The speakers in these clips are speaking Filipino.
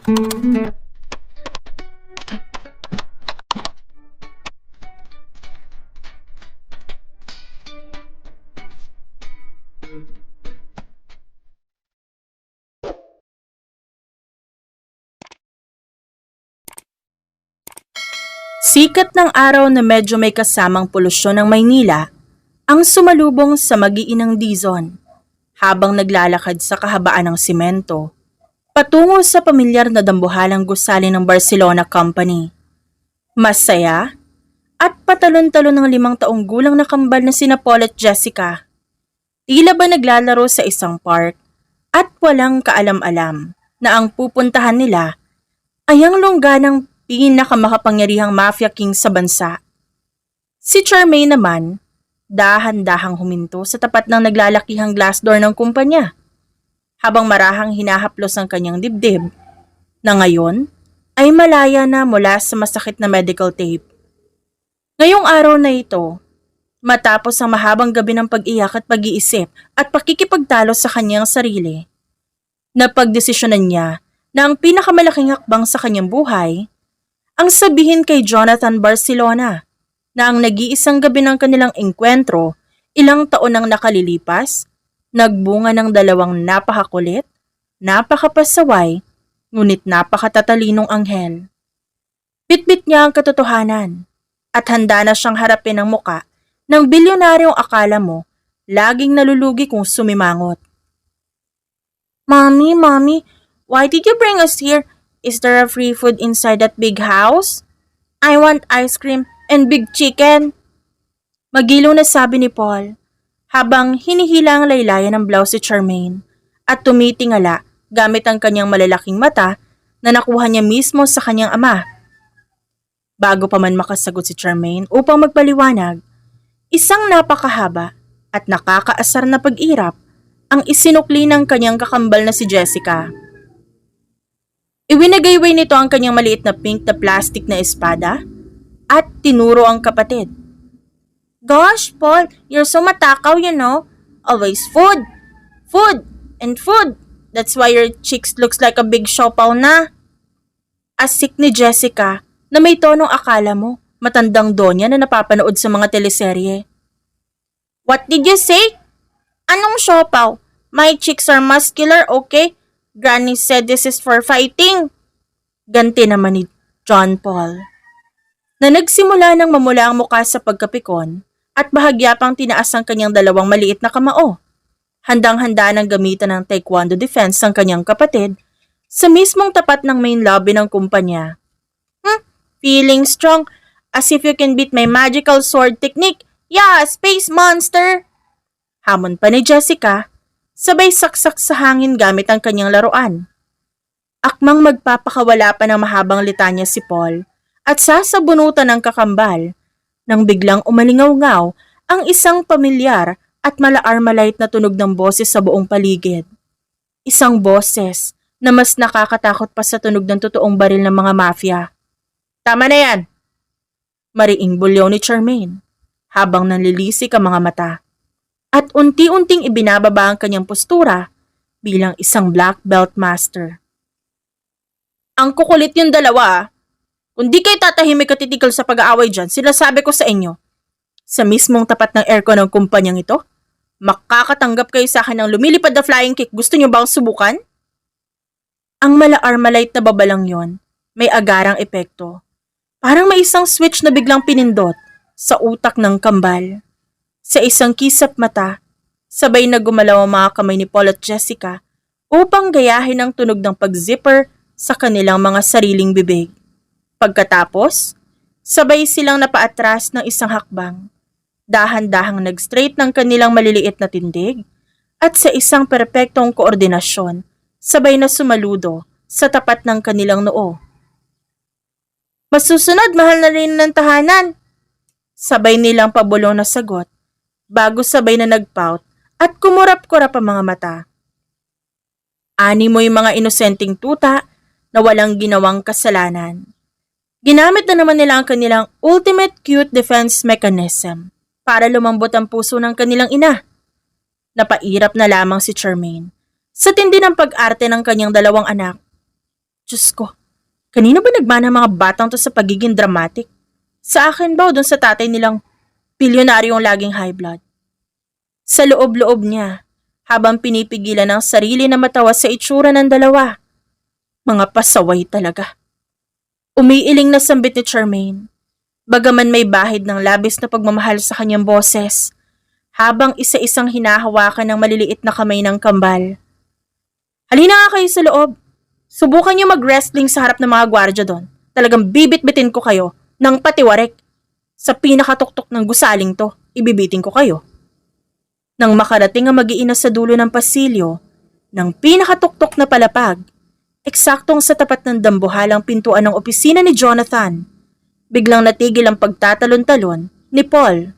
Sikat ng araw na medyo may kasamang polusyon ng Maynila ang sumalubong sa mag-iinang Dizon habang naglalakad sa kahabaan ng simento patungo sa pamilyar na dambuhalang gusali ng Barcelona Company. Masaya at patalon-talon ng 5 taong gulang na kambal na sina Paul at Jessica. Tila ba naglalaro sa isang park at walang kaalam-alam na ang pupuntahan nila ay ang lungganang pinakamakapangyarihang mafia king sa bansa. Si Charmaine naman, dahan-dahang huminto sa tapat ng naglalakihang glass door ng kumpanya, habang marahang hinahaplos ang kanyang dibdib, na ngayon ay malaya na mula sa masakit na medical tape. Ngayong araw na ito, matapos ang mahabang gabi ng pag-iyak at pag-iisip at pakikipagtalo sa kanyang sarili, napagdesisyonan niya na ang pinakamalaking hakbang sa kanyang buhay ang sabihin kay Jonathan Barcelona na ang nag-iisang gabi ng kanilang engkwentro ilang taon nang nakalilipas, nagbunga ng 2 napakakulit, napakapasaway, ngunit napakatatalinong anghel. Bitbit niya ang katotohanan at handa na siyang harapin ang muka ng bilyonaryong akala mo laging nalulugi kung sumimangot. Mommy, why did you bring us here? Is there a free food inside that big house? I want ice cream and big chicken. Magilo na sabi ni Paul habang hinihila ang laylayan ng blouse si Charmaine at tumitingala gamit ang kanyang malalaking mata na nakuha niya mismo sa kanyang ama. Bago pa man makasagot si Charmaine upang magpaliwanag, isang napakahaba at nakakaasar na pag-irap ang isinukli ng kanyang kakambal na si Jessica. Iwinagayway nito ang kanyang maliit na pink na plastic na espada at tinuro ang kapatid. Gosh, Paul, you're so matakaw, you know. Always food, food, and food. That's why your cheeks looks like a big siopaw na. Asik ni Jessica na may tonong akala mo matandang donya na napapanood sa mga teleserye. What did you say? Anong siopaw? My cheeks are muscular, okay? Granny said this is for fighting. Ganti naman ni John Paul, na nagsimula nang mamula ang muka sa pagkapikon at bahagya pang tinaas ang kanyang 2 maliit na kamao. Handang-handa ng gamitan ng taekwondo defense ang kanyang kapatid sa mismong tapat ng main lobby ng kumpanya. Feeling strong, as if you can beat my magical sword technique. Yeah, space monster! Hamon pa ni Jessica, sabay saksak sa hangin gamit ang kanyang laruan. Akmang magpapakawala pa ng mahabang litanya si Paul at sasabunutan ng kakambal nang biglang umalingaw-ngaw ang isang pamilyar at mala-armalite na tunog ng boses sa buong paligid. Isang boses na mas nakakatakot pa sa tunog ng totoong baril ng mga mafia. Tama na yan! Mariing bulyaw ni Charmaine habang nanlilisik ang mga mata. At unti-unting ibinababa ang kanyang postura bilang isang black belt master. Ang kukulit yung 2. Kung di kayo tatahimik at titigil sa pag-aaway dyan, sinasabi ko sa inyo, sa mismong tapat ng aircon ng kumpanyang ito, makakatanggap kayo sa akin ng lumilipad na flying kick. Gusto nyo bang subukan? Ang mala-armalite na babalang yon may agarang epekto. Parang may isang switch na biglang pinindot sa utak ng kambal. Sa isang kisap mata, sabay na gumalaw ang mga kamay ni Paul at Jessica upang gayahin ang tunog ng pag-zipper sa kanilang mga sariling bibig. Pagkatapos, sabay silang napaatras ng isang hakbang. Dahan-dahang nag-straight ng kanilang maliliit na tindig at sa isang perpektong koordinasyon, sabay na sumaludo sa tapat ng kanilang noo. Masusunod, mahal na rin ng tahanan. Sabay nilang pabulong na sagot bago sabay na nagpout at kumurap-kurap ang mga mata. Animo yung mga inosenteng tuta na walang ginawang kasalanan. Ginamit na naman nila ang kanilang ultimate cute defense mechanism para lumambot ang puso ng kanilang ina. Napairap na lamang si Charmaine sa tindi ng pag-arte ng kanyang 2 anak. Diyos ko, kanino ba nagmana mga batang to sa pagiging dramatic? Sa akin ba o dun sa tatay nilang bilyonaryong laging high blood? Sa loob-loob niya, habang pinipigilan ang sarili na matawa sa itsura ng dalawa. Mga pasaway talaga. Umiiling na sambit ni Charmaine. Bagaman may bahid ng labis na pagmamahal sa kanyang boses, habang isa-isang hinahawakan ng maliliit na kamay ng kambal. Halina nga kayo sa loob. Subukan niyo mag-wrestling sa harap ng mga gwardya doon. Talagang bibit-bitin ko kayo ng patiwarek. Sa pinakatuktok ng gusaling to, ibibitin ko kayo. Nang makarating ang mag-iina sa dulo ng pasilyo, ng pinakatuktok na palapag, eksaktong sa tapat ng dambuhalang pintuan ng opisina ni Jonathan, biglang natigil ang pagtatalon-talon ni Paul.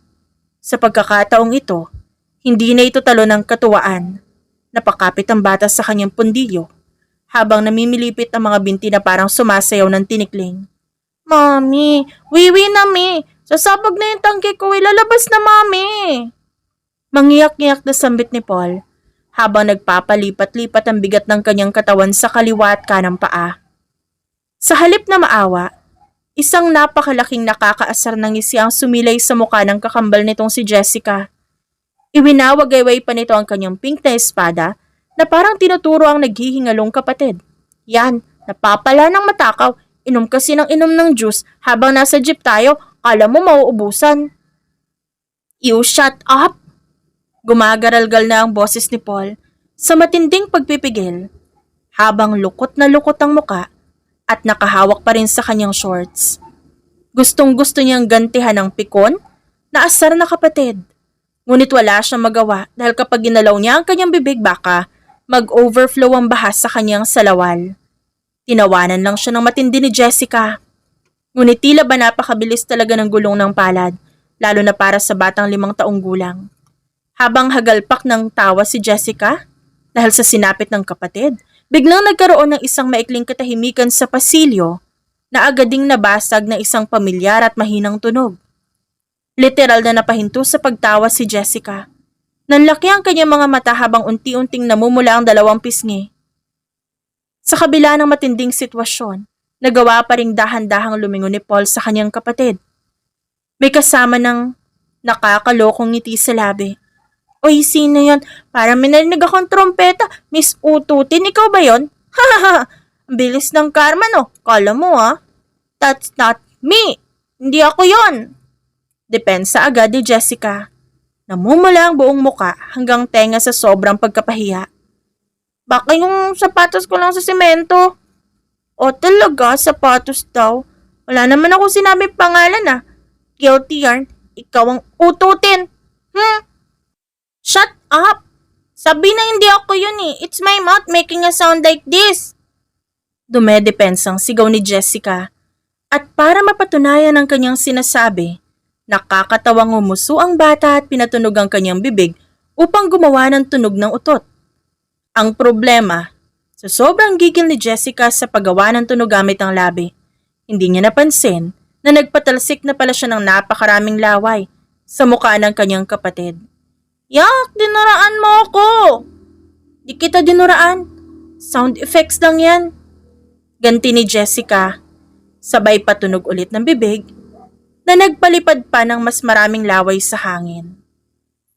Sa pagkakataong ito, hindi na ito talon ng katuwaan. Napakapit ang bata sa kanyang pundilyo, habang namimilipit ang mga binti na parang sumasayaw ng tinikling. Mami, wiwi na mi! Sasabog na yung tangke ko, ilalabas na mami! Mangiyak-ngiyak na sambit ni Paul, habang nagpapalipat-lipat ang bigat ng kanyang katawan sa kaliwa at kanang paa. Sa halip na maawa, isang napakalaking nakakaasar ng ngisi ang sumilay sa mukha ng kakambal nitong si Jessica. Iwinawagayway pa nito ang kanyang pink na espada na parang tinuturo ang naghihingalong kapatid. Yan, napapala ng matakaw, inom kasi ng inom ng juice habang nasa jeep tayo, kala mo mauubusan. You shut up! Gumagaralgal na ang boses ni Paul sa matinding pagpipigil, habang lukot na lukot ang muka at nakahawak pa rin sa kanyang shorts. Gustong-gusto niyang gantihan ng pikon na asar na kapatid. Ngunit wala siyang magawa dahil kapag ginalaw niya ang kanyang bibig baka mag-overflow ang bahas sa kanyang salawal. Tinawanan lang siya ng matindi ni Jessica. Ngunit tila ba napakabilis talaga ng gulong ng palad, lalo na para sa batang 5 taong gulang. Habang hagalpak ng tawa si Jessica dahil sa sinapit ng kapatid, biglang nagkaroon ng isang maikling katahimikan sa pasilyo na agading nabasag ng isang pamilyar at mahinang tunog. Literal na napahinto sa pagtawa si Jessica. Nanlaki ang kanyang mga mata habang unti-unting namumula ang 2 pisngi. Sa kabila ng matinding sitwasyon, nagawa pa ring dahan-dahang lumingon ni Paul sa kanyang kapatid. May kasama ng nakakalokong ngiti sa labi. Oy, sino yon? Parang may narinig akong trompeta. Miss Ututin, ikaw ba yon? Hahaha, ang bilis ng karma no. Kala mo That's not me. Hindi ako yon. Depensa agad ni Jessica. Namumula ang buong muka hanggang tenga sa sobrang pagkapahiya. Baka yung sapatos ko lang sa semento. O talaga, sapatos daw. Wala naman ako sinabing pangalan Guilty yarn. Ikaw ang ututin. Shut up! Sabi na hindi ako yun It's my mouth making a sound like this. Dumedepensang sigaw ni Jessica. At para mapatunayan ang kanyang sinasabi, nakakatawang umuso ang bata at pinatunog ang kanyang bibig upang gumawa ng tunog ng utot. Ang problema, sa sobrang gigil ni Jessica sa paggawa ng tunog gamit ang labi, hindi niya napansin na nagpatalsik na pala siya ng napakaraming laway sa mukha ng kanyang kapatid. Yak, dinuraan mo ako! Di kita dinuraan. Sound effects lang yan. Ganti ni Jessica, sabay patunog ulit ng bibig na nagpalipad pa ng mas maraming laway sa hangin.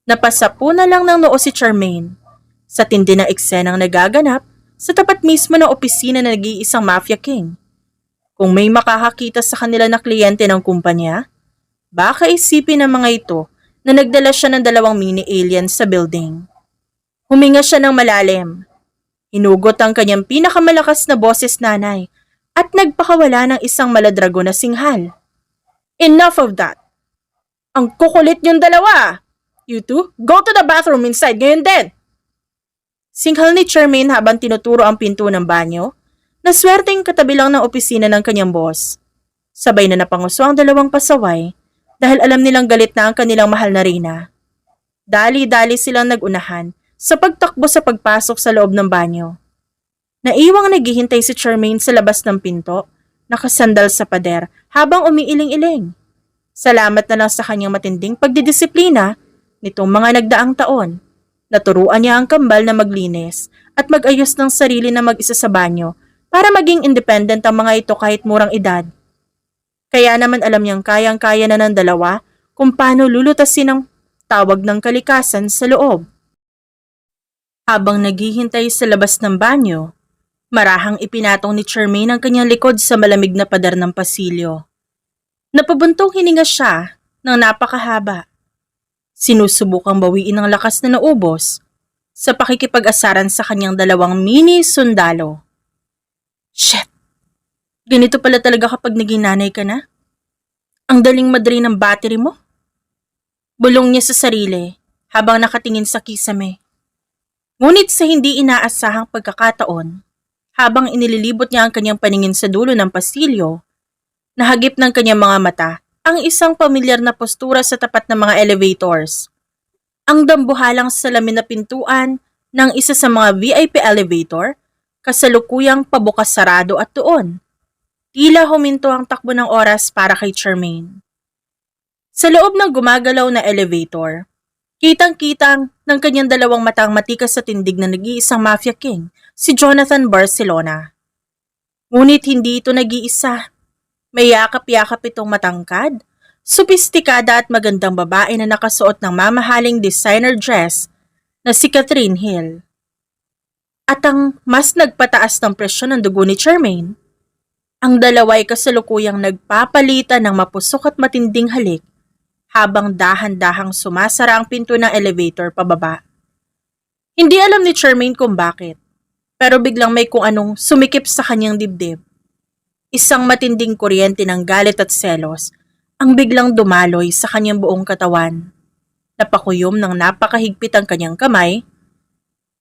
Napasapu na lang ng noo si Charmaine sa tindi ng eksenang nagaganap sa tapat mismo ng opisina na nag-iisang Mafia King. Kung may makakakita sa kanila na kliyente ng kumpanya, baka isipin ng mga ito na nagdala siya ng 2 mini aliens sa building. Huminga siya ng malalim. Hinugot ang kanyang pinakamalakas na boses nanay at nagpakawala ng isang maladrago na singhal. Enough of that! Ang kukulit yung 2! You two, go to the bathroom inside ngayon din! Singhal ni Charmaine habang tinuturo ang pinto ng banyo na swerteng katabi lang ng opisina ng kanyang boss. Sabay na napanguso ang 2 pasaway dahil alam nilang galit na ang kanilang mahal na Reyna. Dali-dali silang nagunahan sa pagtakbo sa pagpasok sa loob ng banyo. Naiwang naghihintay si Charmaine sa labas ng pinto, nakasandal sa pader habang umiiling-iling. Salamat na lang sa kanyang matinding pagdidisiplina nitong mga nagdaang taon. Naturuan niya ang kambal na maglinis at mag-ayos ng sarili na mag-isa sa banyo para maging independent ang mga ito kahit murang edad. Kaya naman alam niyang kayang-kaya na ng dalawa kung paano lulutasin ang tawag ng kalikasan sa loob. Habang naghihintay sa labas ng banyo, marahang ipinatong ni Charmaine ang kanyang likod sa malamig na pader ng pasilyo. Napabuntong hininga siya ng napakahaba. Sinusubukang bawiin ang lakas na naubos sa pakikipag-asaran sa kanyang dalawang mini sundalo. Shit! Ganito pala talaga kapag naging nanay ka na? Ang daling madrain ng battery mo? Bulong niya sa sarili habang nakatingin sa kisame. Ngunit sa hindi inaasahang pagkakataon, habang inililibot niya ang kanyang paningin sa dulo ng pasilyo, nahagip ng kanyang mga mata ang isang pamilyar na postura sa tapat ng mga elevators. Ang dambuhalang salamin na pintuan ng isa sa mga VIP elevator, kasalukuyang pabukas sarado at doon. Tila huminto ang takbo ng oras para kay Charmaine. Sa loob ng gumagalaw na elevator, kitang-kitang ng kanyang dalawang matang matikas sa tindig na nag-iisang mafia king, si Jonathan Barcelona. Ngunit hindi ito nag-iisa. May yakap-yakap itong matangkad, sopistikada at magandang babae na nakasuot ng mamahaling designer dress na si Catherine Hill. At ang mas nagpataas ng presyon ng dugo ni Charmaine, ang dalawa ay kasalukuyang nagpapalitan ng mapusok at matinding halik habang dahan-dahang sumasara ang pinto ng elevator pababa. Hindi alam ni Charmaine kung bakit, pero biglang may kung anong sumikip sa kanyang dibdib. Isang matinding kuryente ng galit at selos ang biglang dumaloy sa kanyang buong katawan. Napakuyom ng napakahigpit ang kanyang kamay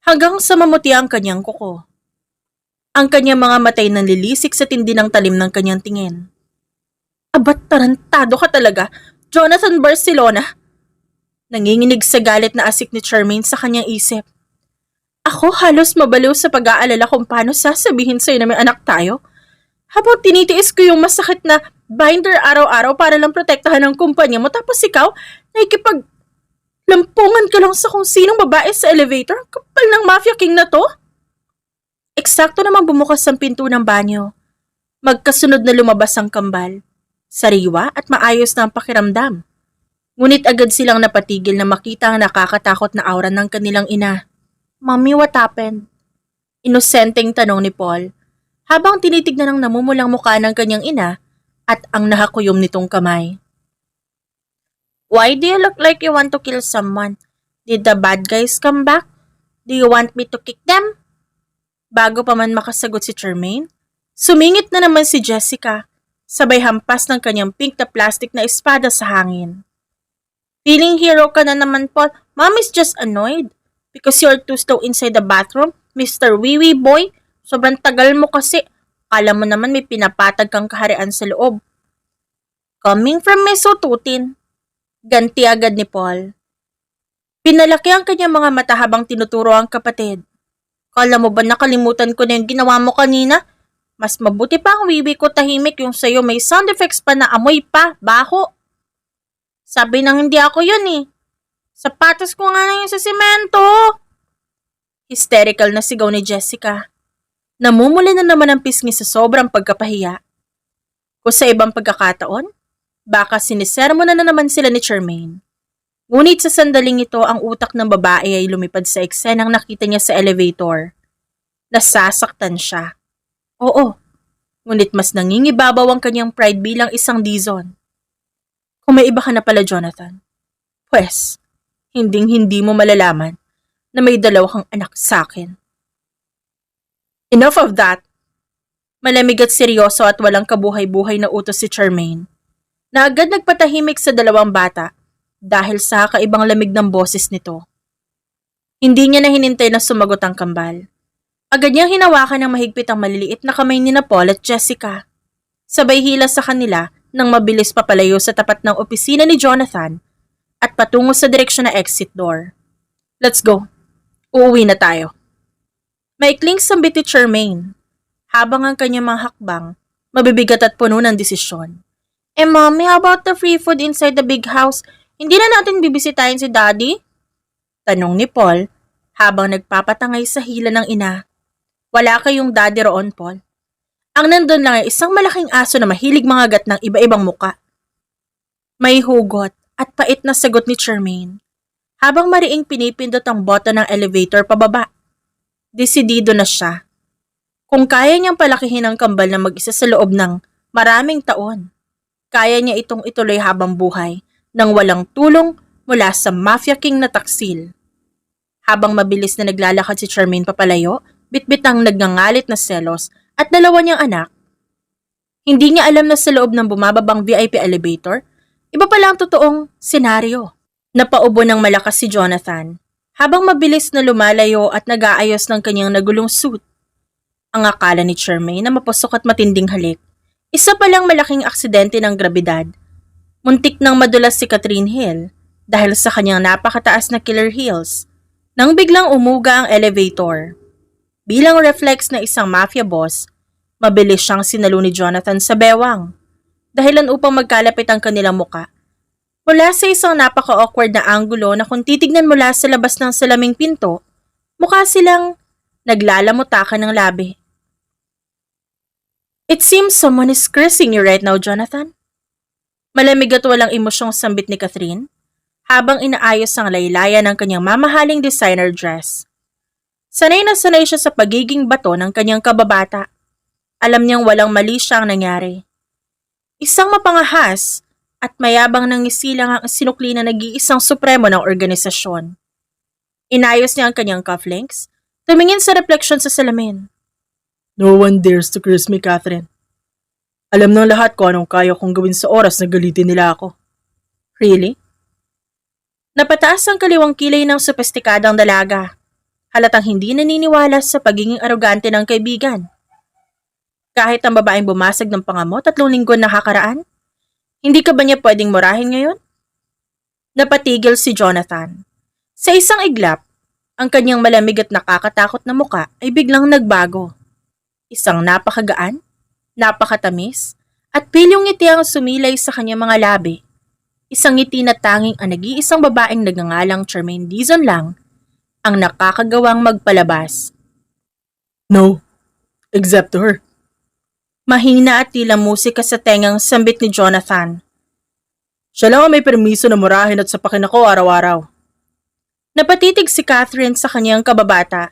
hanggang sa mamuti ang kanyang kuko. Ang kanyang mga matay nanlilisik sa tindi ng talim ng kanyang tingin. Abat, tarantado ka talaga, Jonathan Barcelona! Nanginginig sa galit na asik ni Charmaine sa kanyang isip. Ako halos mabaliw sa pag-aalala kung paano sasabihin sa'yo na may anak tayo. Habang tinitiis ko yung masakit na binder araw-araw para lang protektahan ang kumpanya mo, tapos ikaw, lampungan ka lang sa kung sinong babae sa elevator. Kapal ng mafia king na to. Eksakto namang bumukas ang pinto ng banyo. Magkasunod na lumabas ang kambal. Sariwa at maayos na ang pakiramdam. Ngunit agad silang napatigil na makita ang nakakatakot na aura ng kanilang ina. Mommy, what happened? Inosenteng tanong ni Paul, habang tinitignan ang namumulang mukha ng kanyang ina at ang nakakuyom nitong kamay. Why do you look like you want to kill someone? Did the bad guys come back? Do you want me to kick them? Bago pa man makasagot si Charmaine, sumingit na naman si Jessica, sabay hampas ng kanyang pink na plastic na espada sa hangin. Feeling hero ka na naman, Paul. Mommy's just annoyed because you're too slow inside the bathroom, Mr. Wee Boy. Sobrang tagal mo kasi. Akala mo naman may pinapatag kang kaharian sa loob. Coming from Miss Ututin. Ganti agad ni Paul. Pinalaki ang kanyang mga mata habang tinuturo ang kapatid. Kala mo ba nakalimutan ko na yung ginawa mo kanina? Mas mabuti pa ang wiwi ko tahimik, yung sayo may sound effects pa na amoy pa, baho. Sabi nang hindi ako yun eh. Sapatos ko nga na yun sa simento. Hysterical na sigaw ni Jessica. Namumula na naman ang pisngi sa sobrang pagkapahiya. Kung sa ibang pagkakataon, baka sinisermo na naman sila ni Charmaine. Ngunit sa sandaling ito, ang utak ng babae ay lumipad sa eksenang nakita niya sa elevator. Nasasaktan siya. Oo, ngunit mas nangingibabaw ang kanyang pride bilang isang Dizon. Kung may iba ka na pala, Jonathan, pwes, hinding-hindi mo malalaman na may dalawa kang anak sa akin. Enough of that. Malamig at seryoso at walang kabuhay-buhay na utos si Charmaine, na agad nagpatahimik sa dalawang bata dahil sa kaibang lamig ng boses nito. Hindi niya na hinintay na sumagot ang kambal. Agad niyang hinawakan ng mahigpit ang maliliit na kamay ni Paul at Jessica. Sabay hila sa kanila nang mabilis papalayo sa tapat ng opisina ni Jonathan at patungo sa direksyon na exit door. Let's go. Uuwi na tayo. Maikling sambit ni Charmaine, habang ang kanyang mga hakbang mabibigat at puno ng desisyon. Mommy, how about the free food inside the big house? Hindi na natin bibisitahin si Daddy? Tanong ni Paul habang nagpapatangay sa hila ng ina. Wala kayong daddy roon, Paul. Ang nandun lang ay isang malaking aso na mahilig mangagat ng iba-ibang muka. May hugot at pait na sagot ni Charmaine habang mariing pinipindot ang button ng elevator pababa. Desidido na siya. Kung kaya niyang palakihin ang kambal na mag-isa sa loob ng maraming taon, kaya niya itong ituloy habang buhay nang walang tulong mula sa Mafia King na taksil. Habang mabilis na naglalakad si Charmaine papalayo, bitbit ang nagngangalit na selos at dalawa niyang anak. Hindi niya alam na sa loob ng bumababang VIP elevator, iba pala ang totoong senaryo. Napaubo ng malakas si Jonathan habang mabilis na lumalayo at nag-aayos ng kanyang nagulong suit. Ang akala ni Charmaine na mapusok at matinding halik, isa palang malaking aksidente ng grabidad. Muntik nang madulas si Catherine Hill dahil sa kanyang napakataas na killer heels nang biglang umuga ang elevator. Bilang reflex na isang mafia boss, mabilis siyang sinalo ni Jonathan sa bewang, dahilan upang magkalapit ang kanilang muka. Mula sa isang napaka-awkward na anggulo na kung titignan mula sa labas ng salaming pinto, mukha silang naglalamutakan ng labi. It seems someone is cursing you right now, Jonathan. Malamig at walang emosyong sambit ni Catherine habang inaayos ang laylayan ng kanyang mamahaling designer dress. Sanay na sanay siya sa pagiging bato ng kanyang kababata. Alam niyang walang mali siyang nangyari. Isang mapangahas at mayabang ng isilang ang sinukli na nag-iisang supremo ng organisasyon. Inayos niya ang kanyang cufflinks, tumingin sa refleksyon sa salamin. No one dares to curse me, Catherine. Alam ng lahat ko anong kaya kong gawin sa oras na galitin nila ako. Really? Napataas ang kaliwang kilay ng sopistikadang dalaga. Halatang hindi naniniwala sa pagiging arogante ng kaibigan. Kahit ang babaeng bumasag ng pangamot 3 linggo nakakaraan, hindi ka ba niya pwedeng murahin ngayon? Napatigil si Jonathan. Sa isang iglap, ang kanyang malamig at nakakatakot na muka ay biglang nagbago. Isang napakagaan, napakatamis, at pilyong ngiti ang sumilay sa kanyang mga labi. Isang ngiti na tanging ang nag-iisang babaeng nagngangalang Charmaine Dizon lang ang nakakagawang magpalabas. No, except to her. Mahina at tila musika sa tengang sambit ni Jonathan. Siya lang ang may permiso na murahin at sapakin ako araw-araw. Napatitig si Catherine sa kanyang kababata.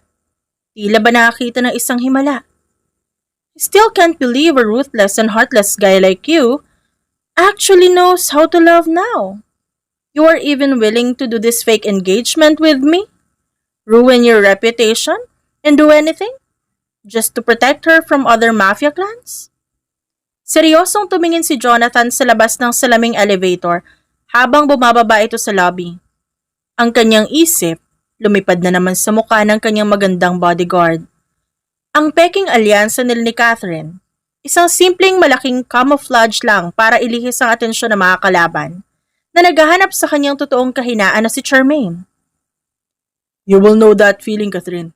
Tila ba nakakita ng isang himala? I still can't believe a ruthless and heartless guy like you actually knows how to love now. You are even willing to do this fake engagement with me? Ruin your reputation and do anything? Just to protect her from other mafia clans? Seryosong tumingin si Jonathan sa labas ng salaming elevator habang bumababa ito sa lobby. Ang kanyang isip, lumipad na naman sa mukha ng kanyang magandang bodyguard. Ang peking alyansa nila ni Catherine, isang simpleng malaking camouflage lang para ilihis ang atensyon ng mga kalaban na naghahanap sa kanyang totoong kahinaan na si Charmaine. You will know that feeling, Catherine.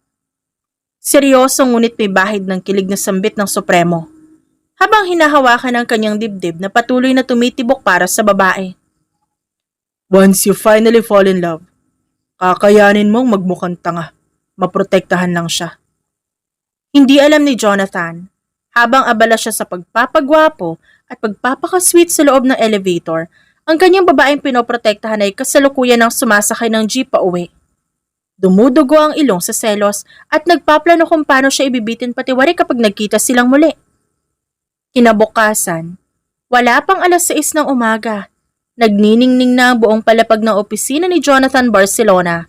Seryoso ngunit may bahid ng kilig na sambit ng Supremo habang hinahawakan ang kanyang dibdib na patuloy na tumitibok para sa babae. Once you finally fall in love, kakayanin mong magmukhang tanga. Maprotektahan lang siya. Hindi alam ni Jonathan, habang abala siya sa pagpapagwapo at pagpapakasweet sa loob ng elevator, ang kanyang babaeng pinoprotektahan ay kasalukuyan ng sumasakay ng jeep pa uwi. Dumudugo ang ilong sa selos at nagpaplano kung paano siya ibibitin patiwari kapag nagkita silang muli. Kinabukasan, wala pang 6:00 ng umaga, nagniningning na ang buong palapag ng opisina ni Jonathan Barcelona.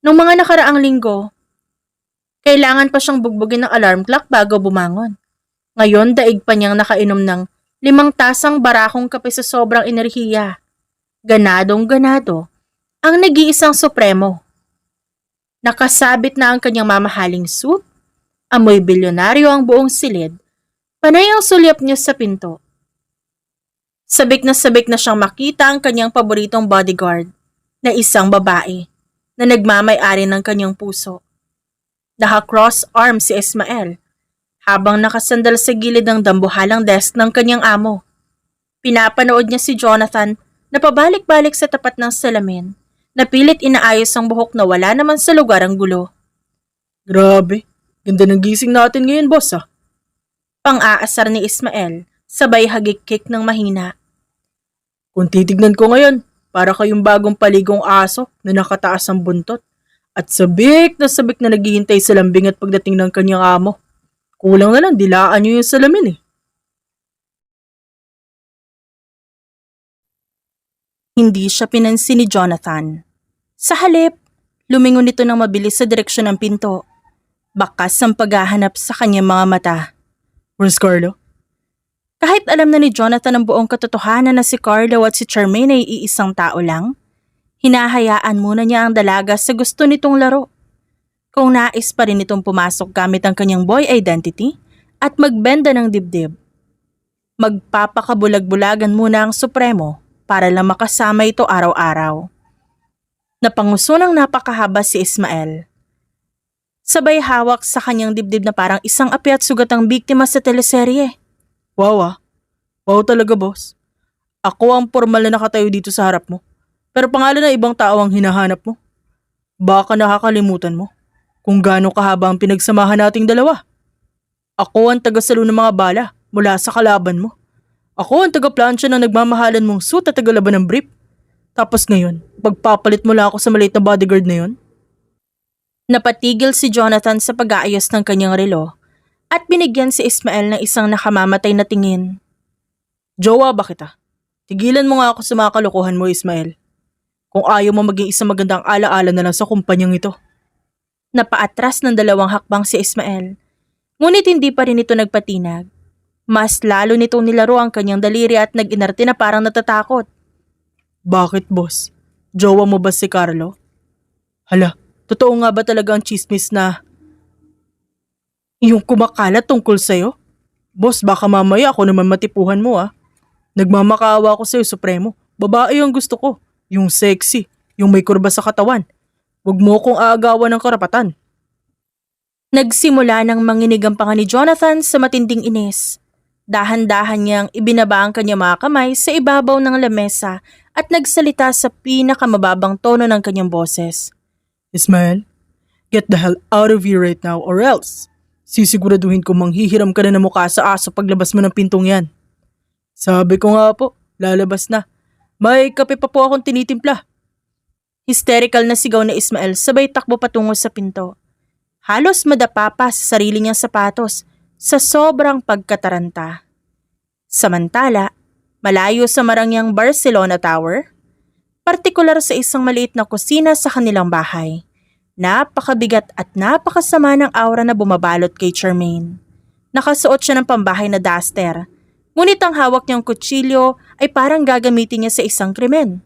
Noong mga nakaraang linggo, kailangan pa siyang bugbugin ng alarm clock bago bumangon. Ngayon, daig pa niyang nakainom ng 5 tasang barakong kape sa sobrang enerhiya. Ganadong-ganado ang nag-iisang supremo. Nakasabit na ang kanyang mamahaling suit, amoy bilyonaryo ang buong silid, panay ang sulyap niya sa pinto. Sabik na siyang makita ang kanyang paboritong bodyguard na isang babae na nagmamay-ari ng kanyang puso. Naka-cross arm si Ismael habang nakasandal sa gilid ng dambuhalang desk ng kanyang amo. Pinapanood niya si Jonathan na pabalik-balik sa tapat ng salamin na pilit inaayos ang buhok na wala naman sa lugar ang gulo. Grabe, ganda ng gising natin ngayon, boss ah. Pang-aasar ni Ismael, sabay hagik-kick ng mahina. Kung titignan ko ngayon, para kayong bagong paligong aso na nakataas ang buntot at sabik na naghihintay sa lambing at pagdating ng kanyang amo. Kulang na lang, dilaan niyo yung salamin eh. Hindi siya pinansin ni Jonathan. Sa halip, lumingon ito ng mabilis sa direksyon ng pinto. Bakas ang paghahanap sa kanyang mga mata. Where's Carlo? Kahit alam na ni Jonathan ang buong katotohanan na si Carlo at si Charmaine ay iisang tao lang, hinahayaan muna niya ang dalaga sa gusto nitong laro. Kung nais pa rin itong pumasok gamit ang kanyang boy identity at magbenda ng dibdib. Magpapakabulag-bulagan muna ang Supremo para lang makasama ito araw-araw. Napanguso ng napakahaba si Ismael. Sabay hawak sa kanyang dibdib na parang isang api at sugat ang biktima sa teleserye. Wow ah. Wow talaga boss. Ako ang formal na nakatayo dito sa harap mo. Pero pangalan ng ibang tao ang hinahanap mo. Baka nakakalimutan mo kung gaano kahaba ang pinagsamahan nating dalawa. Ako ang tagasalo ng mga bala mula sa kalaban mo. Ako ang taga-plansya ng nagmamahalan mong suit at tagalaban ng brief. Tapos ngayon, pagpapalit mo lang ako sa maliit na bodyguard na yon. Napatigil si Jonathan sa pag-aayos ng kanyang relo at binigyan si Ismael ng isang nakamamatay na tingin. Jowa ba kita? Tigilan mo nga ako sa mga kalokohan mo, Ismael. Kung ayaw mo maging isang magandang alaala na lang sa kumpanyang ito. Napaatras ng 2 hakbang si Ismael. Ngunit hindi pa rin ito nagpatinag. Mas lalo nitong nilaro ang kanyang daliri at nag-inarte na parang natatakot. Bakit, boss? Jowa mo ba si Carlo? Hala, totoo nga ba talaga ang chismis na yung kumakalat tungkol sa'yo? Boss, baka mamaya ako naman matipuhan mo ah. Nagmamakaawa ako sa'yo, Supremo. Babae ang gusto ko. Yung sexy, yung may kurba sa katawan. Huwag mo kong aagawan ng karapatan. Nagsimula ng manginig ang panga ni Jonathan sa matinding inis. Dahan-dahan niyang ibinaba ang kanyang mga kamay sa ibabaw ng lamesa at nagsalita sa pinakamababang tono ng kanyang boses. Ismael, get the hell out of here right now or else. Sisiguraduhin ko manghihiram ka na ng mukha sa aso paglabas mo ng pintong yan. Sabi ko nga po, lalabas na. May kape pa po akong tinitimpla. Hysterical na sigaw na Ismael sabay takbo patungo sa pinto. Halos madapa pa sa sarili niyang sapatos sa sobrang pagkataranta. Samantala, malayo sa marangyang Barcelona Tower, partikular sa isang maliit na kusina sa kanilang bahay, napakabigat at napakasama ng aura na bumabalot kay Charmaine. Nakasuot siya ng pambahay na duster, ngunit ang hawak niyang kutsilyo ay parang gagamitin niya sa isang krimen.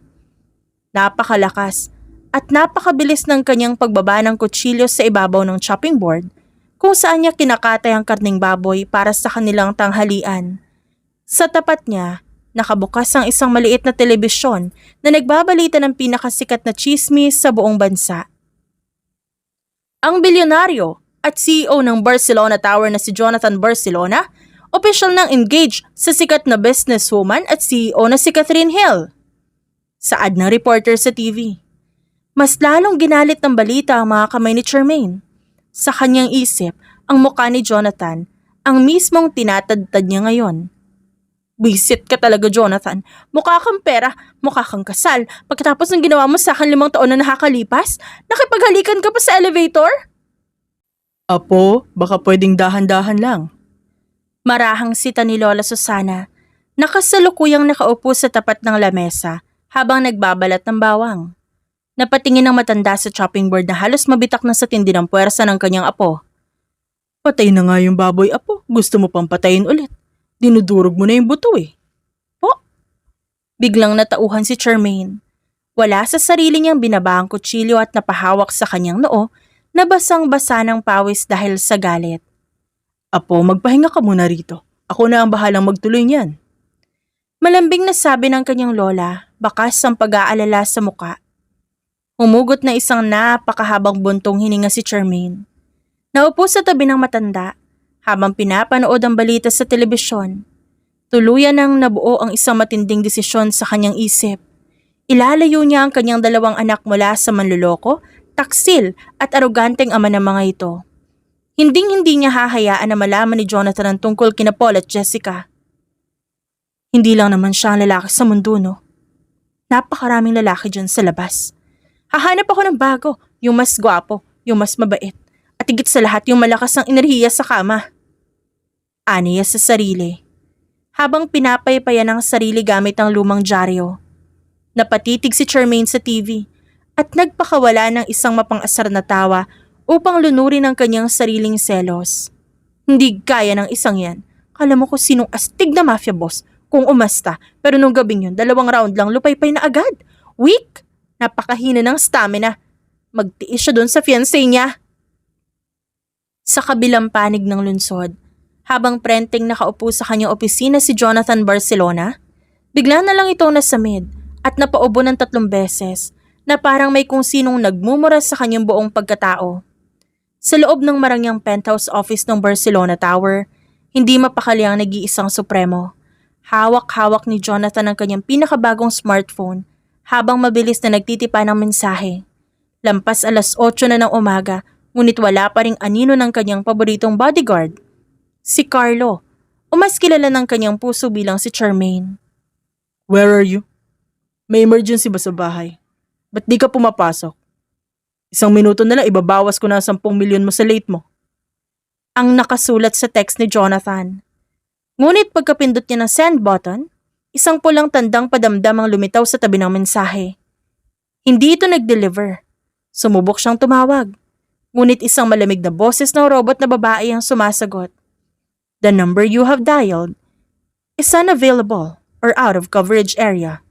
Napakalakas at napakabilis ng kanyang pagbaba ng kutsilyo sa ibabaw ng chopping board kung saan niya kinakatay ang karning baboy para sa kanilang tanghalian. Sa tapat niya, nakabukas ang isang maliit na telebisyon na nagbabalita ng pinakasikat na chismis sa buong bansa. Ang bilyonaryo at CEO ng Barcelona Tower na si Jonathan Barcelona, opisyal nang engaged sa sikat na businesswoman at CEO na si Catherine Hill. Saad ng reporter sa TV. Mas lalong ginalit ng balita ang mga kamay ni Charmaine. Sa kanyang isip, ang mukha ni Jonathan ang mismong tinatadtad niya ngayon. Bisit ka talaga, Jonathan. Mukha kang pera, mukha kang kasal. Pagkatapos ng ginawa mo sa akin 5 taon na nakakalipas, nakipaghalikan ka pa sa elevator? Apo, baka pwedeng dahan-dahan lang. Marahang sita ni Lola Susana, nakasalukuyang nakaupo sa tapat ng lamesa habang nagbabalat ng bawang. Napatingin ng matanda sa chopping board na halos mabitak na sa tindi ng puwersa ng kanyang apo. Patay na nga yung baboy, apo. Gusto mo pang patayin ulit. Dinudurog mo na yung buto eh. Po? Biglang natauhan si Charmaine. Wala sa sarili niyang binaba ang kutsilyo at napahawak sa kanyang noo na basang-basa ng pawis dahil sa galit. Apo, magpahinga ka muna rito. Ako na ang bahalang magtuloy niyan. Malambing na sabi ng kanyang lola, bakas ang pag-aalala sa muka. Humugot na isang napakahabang buntong hininga si Charmaine. Naupo sa tabi ng matanda habang pinapanood ang balita sa telebisyon. Tuluyan nang nabuo ang isang matinding desisyon sa kanyang isip. Ilalayo niya ang kanyang 2 anak mula sa manluloko, taksil at aroganteng ama ng mga ito. Hinding-hindi niya hahayaan na malaman ni Jonathan ang tungkol kina Paul at Jessica. Hindi lang naman siya ang lalaki sa mundo, no? Napakaraming lalaki dyan sa labas. Hahanap ako ng bago, yung mas gwapo, yung mas mabait, at higit sa lahat yung malakas ng enerhiya sa kama. Aniya sa sarili. Habang pinapaypayan ang sarili gamit ang lumang dyaryo. Napatitig si Charmaine sa TV at nagpakawala ng isang mapang-asar na tawa upang lunurin ang kanyang sariling selos. Hindi gaya ng isang yan. Kala mo kung sinong astig na mafia boss kung umasta, pero nung gabing yun, 2 round lang lupay-pay na agad. Weak! Napakahina ng stamina. Magtiis siya doon sa fiancé niya. Sa kabilang panig ng lungsod, habang prenteng nakaupo sa kanyang opisina si Jonathan Barcelona, bigla na lang itong nasamid at napaubo ng 3 beses na parang may kung sinong nagmumura sa kanyang buong pagkatao. Sa loob ng marangyang penthouse office ng Barcelona Tower, hindi mapakali ang nag-iisang supremo. Hawak-hawak ni Jonathan ang kanyang pinakabagong smartphone habang mabilis na nagtitipa ng mensahe. Lampas 8:00 na ng umaga, ngunit wala pa ring anino ng kanyang paboritong bodyguard. Si Carlo, o mas kilala ng kanyang puso bilang si Charmaine. Where are you? May emergency ba sa bahay? Ba't di ka pumapasok? 1 minuto na lang ibabawas ko na 10 milyon mo sa late mo. Ang nakasulat sa text ni Jonathan. Ngunit pagkapindot niya ng send button, isang pulang tandang padamdam ang lumitaw sa tabi ng mensahe. Hindi ito nag-deliver. Sumubok siyang tumawag. Ngunit isang malamig na boses ng robot na babae ang sumasagot. The number you have dialed is unavailable or out of coverage area.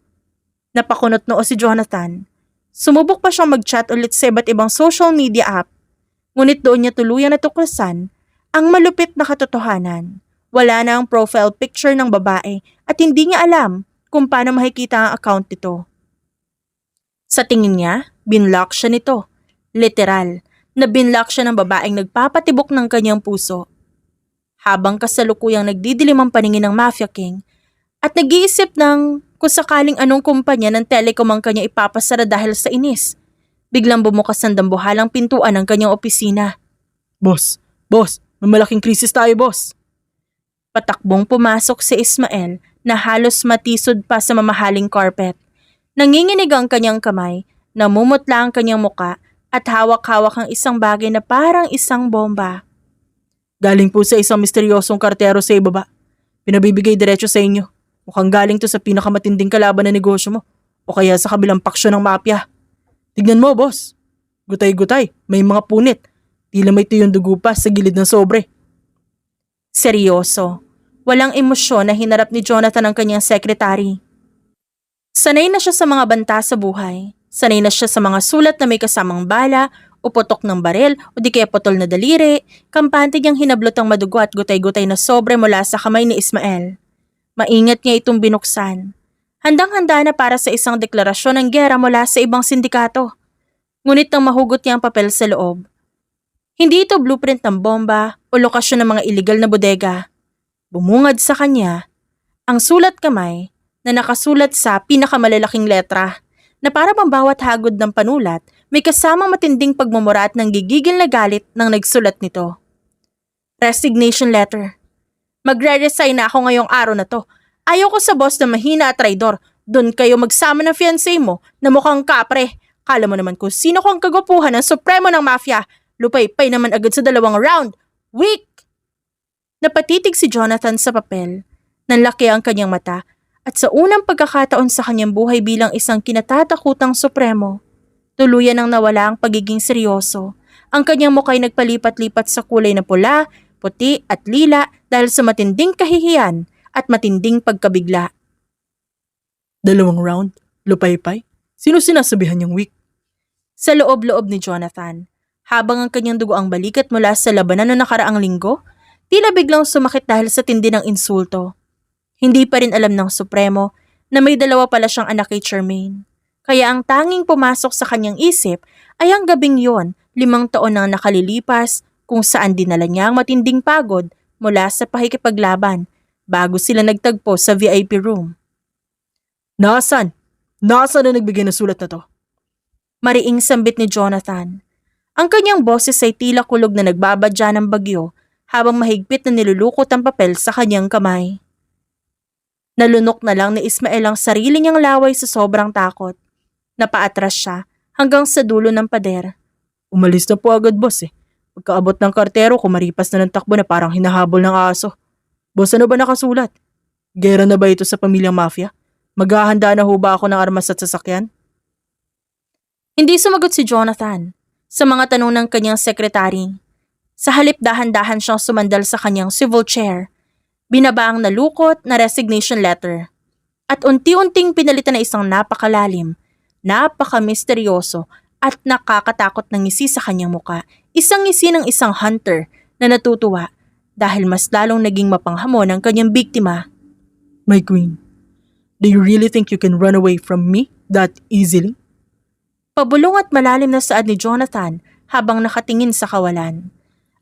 Napakunot noo si Jonathan. Sumubok pa siyang mag-chat ulit sa iba't ibang social media app. Ngunit doon niya tuluyan natuklasan ang malupit na katotohanan. Wala na ang profile picture ng babae at hindi niya alam kung paano makikita ang account nito. Sa tingin niya, binlock siya nito. Literal, na binlock siya ng babaeng nagpapatibok ng kanyang puso. Habang kasalukuyang nagdidilim ang paningin ng Mafia King at nag-iisip ng kung sakaling anong kumpanya ng telecom ang kanya ipapasara dahil sa inis, biglang bumukas ang dambuhalang pintuan ng kanyang opisina. Boss, may malaking krisis tayo, boss. Patakbong pumasok si Ismael na halos matisod pa sa mamahaling carpet. Nanginginig ang kanyang kamay, namumutla ang kanyang muka at hawak-hawak ang isang bagay na parang isang bomba. Galing po sa isang misteryosong kartero sa ibaba. Pinabibigay diretso sa inyo. Mukhang galing to sa pinakamatinding kalaban na negosyo mo o kaya sa kabilang paksyon ng mafia. Tignan mo, boss. Gutay-gutay, may mga punit. Tila may tuyong dugo pa sa gilid ng sobre. Seryoso. Walang emosyon na hinarap ni Jonathan ang kanyang sekretary. Sanay na siya sa mga banta sa buhay. Sanay na siya sa mga sulat na may kasamang bala o putok ng baril o di kaya putol na daliri, kampante niyang hinablot ang madugo at gutay-gutay na sobre mula sa kamay ni Ismael. Maingat niya itong binuksan. Handang-handa na para sa isang deklarasyon ng giyera mula sa ibang sindikato. Ngunit nang mahugot niya ang papel sa loob. Hindi ito blueprint ng bomba o lokasyon ng mga iligal na bodega. Bumungad sa kanya ang sulat kamay na nakasulat sa pinakamalalaking letra na para bang bawat hagod ng panulat may kasamang matinding pagmumura at ng gigigil na galit ng nagsulat nito. Resignation letter. Magre-resign na ako ngayong araw na to. Ayoko sa boss na mahina at traidor. Doon kayo magsama ng fiancé mo na mukhang kapre. Kala mo naman kung sino kong kagwapuhan ng supremo ng mafia. Lupay-pay naman agad sa 2 round. Weak! Napatitig si Jonathan sa papel. Nanlaki ang kanyang mata at sa unang pagkakataon sa kanyang buhay bilang isang kinatatakutang supremo, tuluyan ang nawala ang pagiging seryoso. Ang kanyang muka'y nagpalipat-lipat sa kulay na pula, puti at lila dahil sa matinding kahihiyan at matinding pagkabigla. 2 round? Lupay-pay? Sino sinasabihan niyang weak? Sa loob-loob ni Jonathan, habang ang kanyang dugo ang balikat mula sa labanan noong nakaraang linggo, tila biglang sumakit dahil sa tindi ng insulto. Hindi pa rin alam ng Supremo na may 2 pala siyang anak kay Charmaine. Kaya ang tanging pumasok sa kanyang isip ay ang gabing yon, 5 taon nang nakalilipas kung saan dinala niya ang matinding pagod mula sa pakikipaglaban bago sila nagtagpo sa VIP room. Nasaan? Nasaan na nagbigay ng sulat na to? Mariing sambit ni Jonathan. Ang kanyang boses ay tila kulog na nagbabadya ng bagyo habang mahigpit na nilulukot ang papel sa kanyang kamay. Nalunok na lang ni Ismael ang sarili niyang laway sa sobrang takot. Napaatras siya hanggang sa dulo ng pader. Umalis na po agad, boss eh. Pagkaabot ng kartero, kumaripas na ng takbo na parang hinahabol ng aso. Boss, ano ba nakasulat? Gera na ba ito sa pamilyang mafia? Maghahanda na ho ba ako ng armas at sasakyan? Hindi sumagot si Jonathan sa mga tanong ng kanyang sekretary. Sa halip dahan-dahan siyang sumandal sa kanyang swivel chair. Binaba ang nalukot na resignation letter. At unti-unting pinalitan na isang napakalalim, napaka-misteryoso at nakakatakot na ngisi sa kanyang muka. Isang ngisi ng isang hunter na natutuwa dahil mas lalong naging mapanghamon ang kanyang biktima. My queen, do you really think you can run away from me that easily? Pabulong at malalim na saad ni Jonathan habang nakatingin sa kawalan.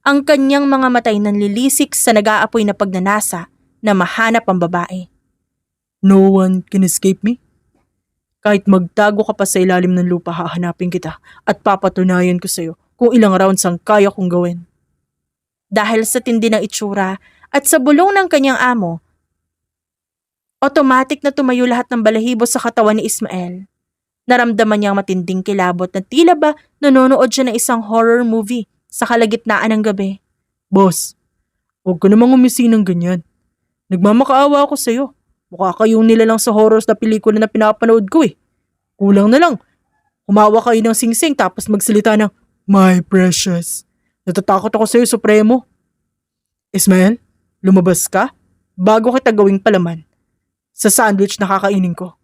Ang kanyang mga matay nanlilisik sa nag-aapoy na pagnanasa na mahanap ang babae. No one can escape me? Kahit magtago ka pa sa ilalim ng lupa, hahanapin kita at papatunayan ko sa'yo kung ilang rounds ang kaya kong gawin. Dahil sa tindi ng itsura at sa bulong ng kanyang amo, automatic na tumayo lahat ng balahibo sa katawan ni Ismael. Naramdaman niyang matinding kilabot na tila ba nanonood siya ng isang horror movie sa kalagitnaan ng gabi. Boss, huwag ko namang umisi ng ganyan. Nagmamakaawa ako sa'yo. Mukha kayong nilalang sa horrors na pelikula na pinapanood ko eh. Kulang na lang. Humawa kayo ng singsing tapos magsalita ng, My precious. Natatakot ako sa'yo, Supremo. Ismael, lumabas ka bago kita gawing palaman. Sa sandwich na kakainin ko.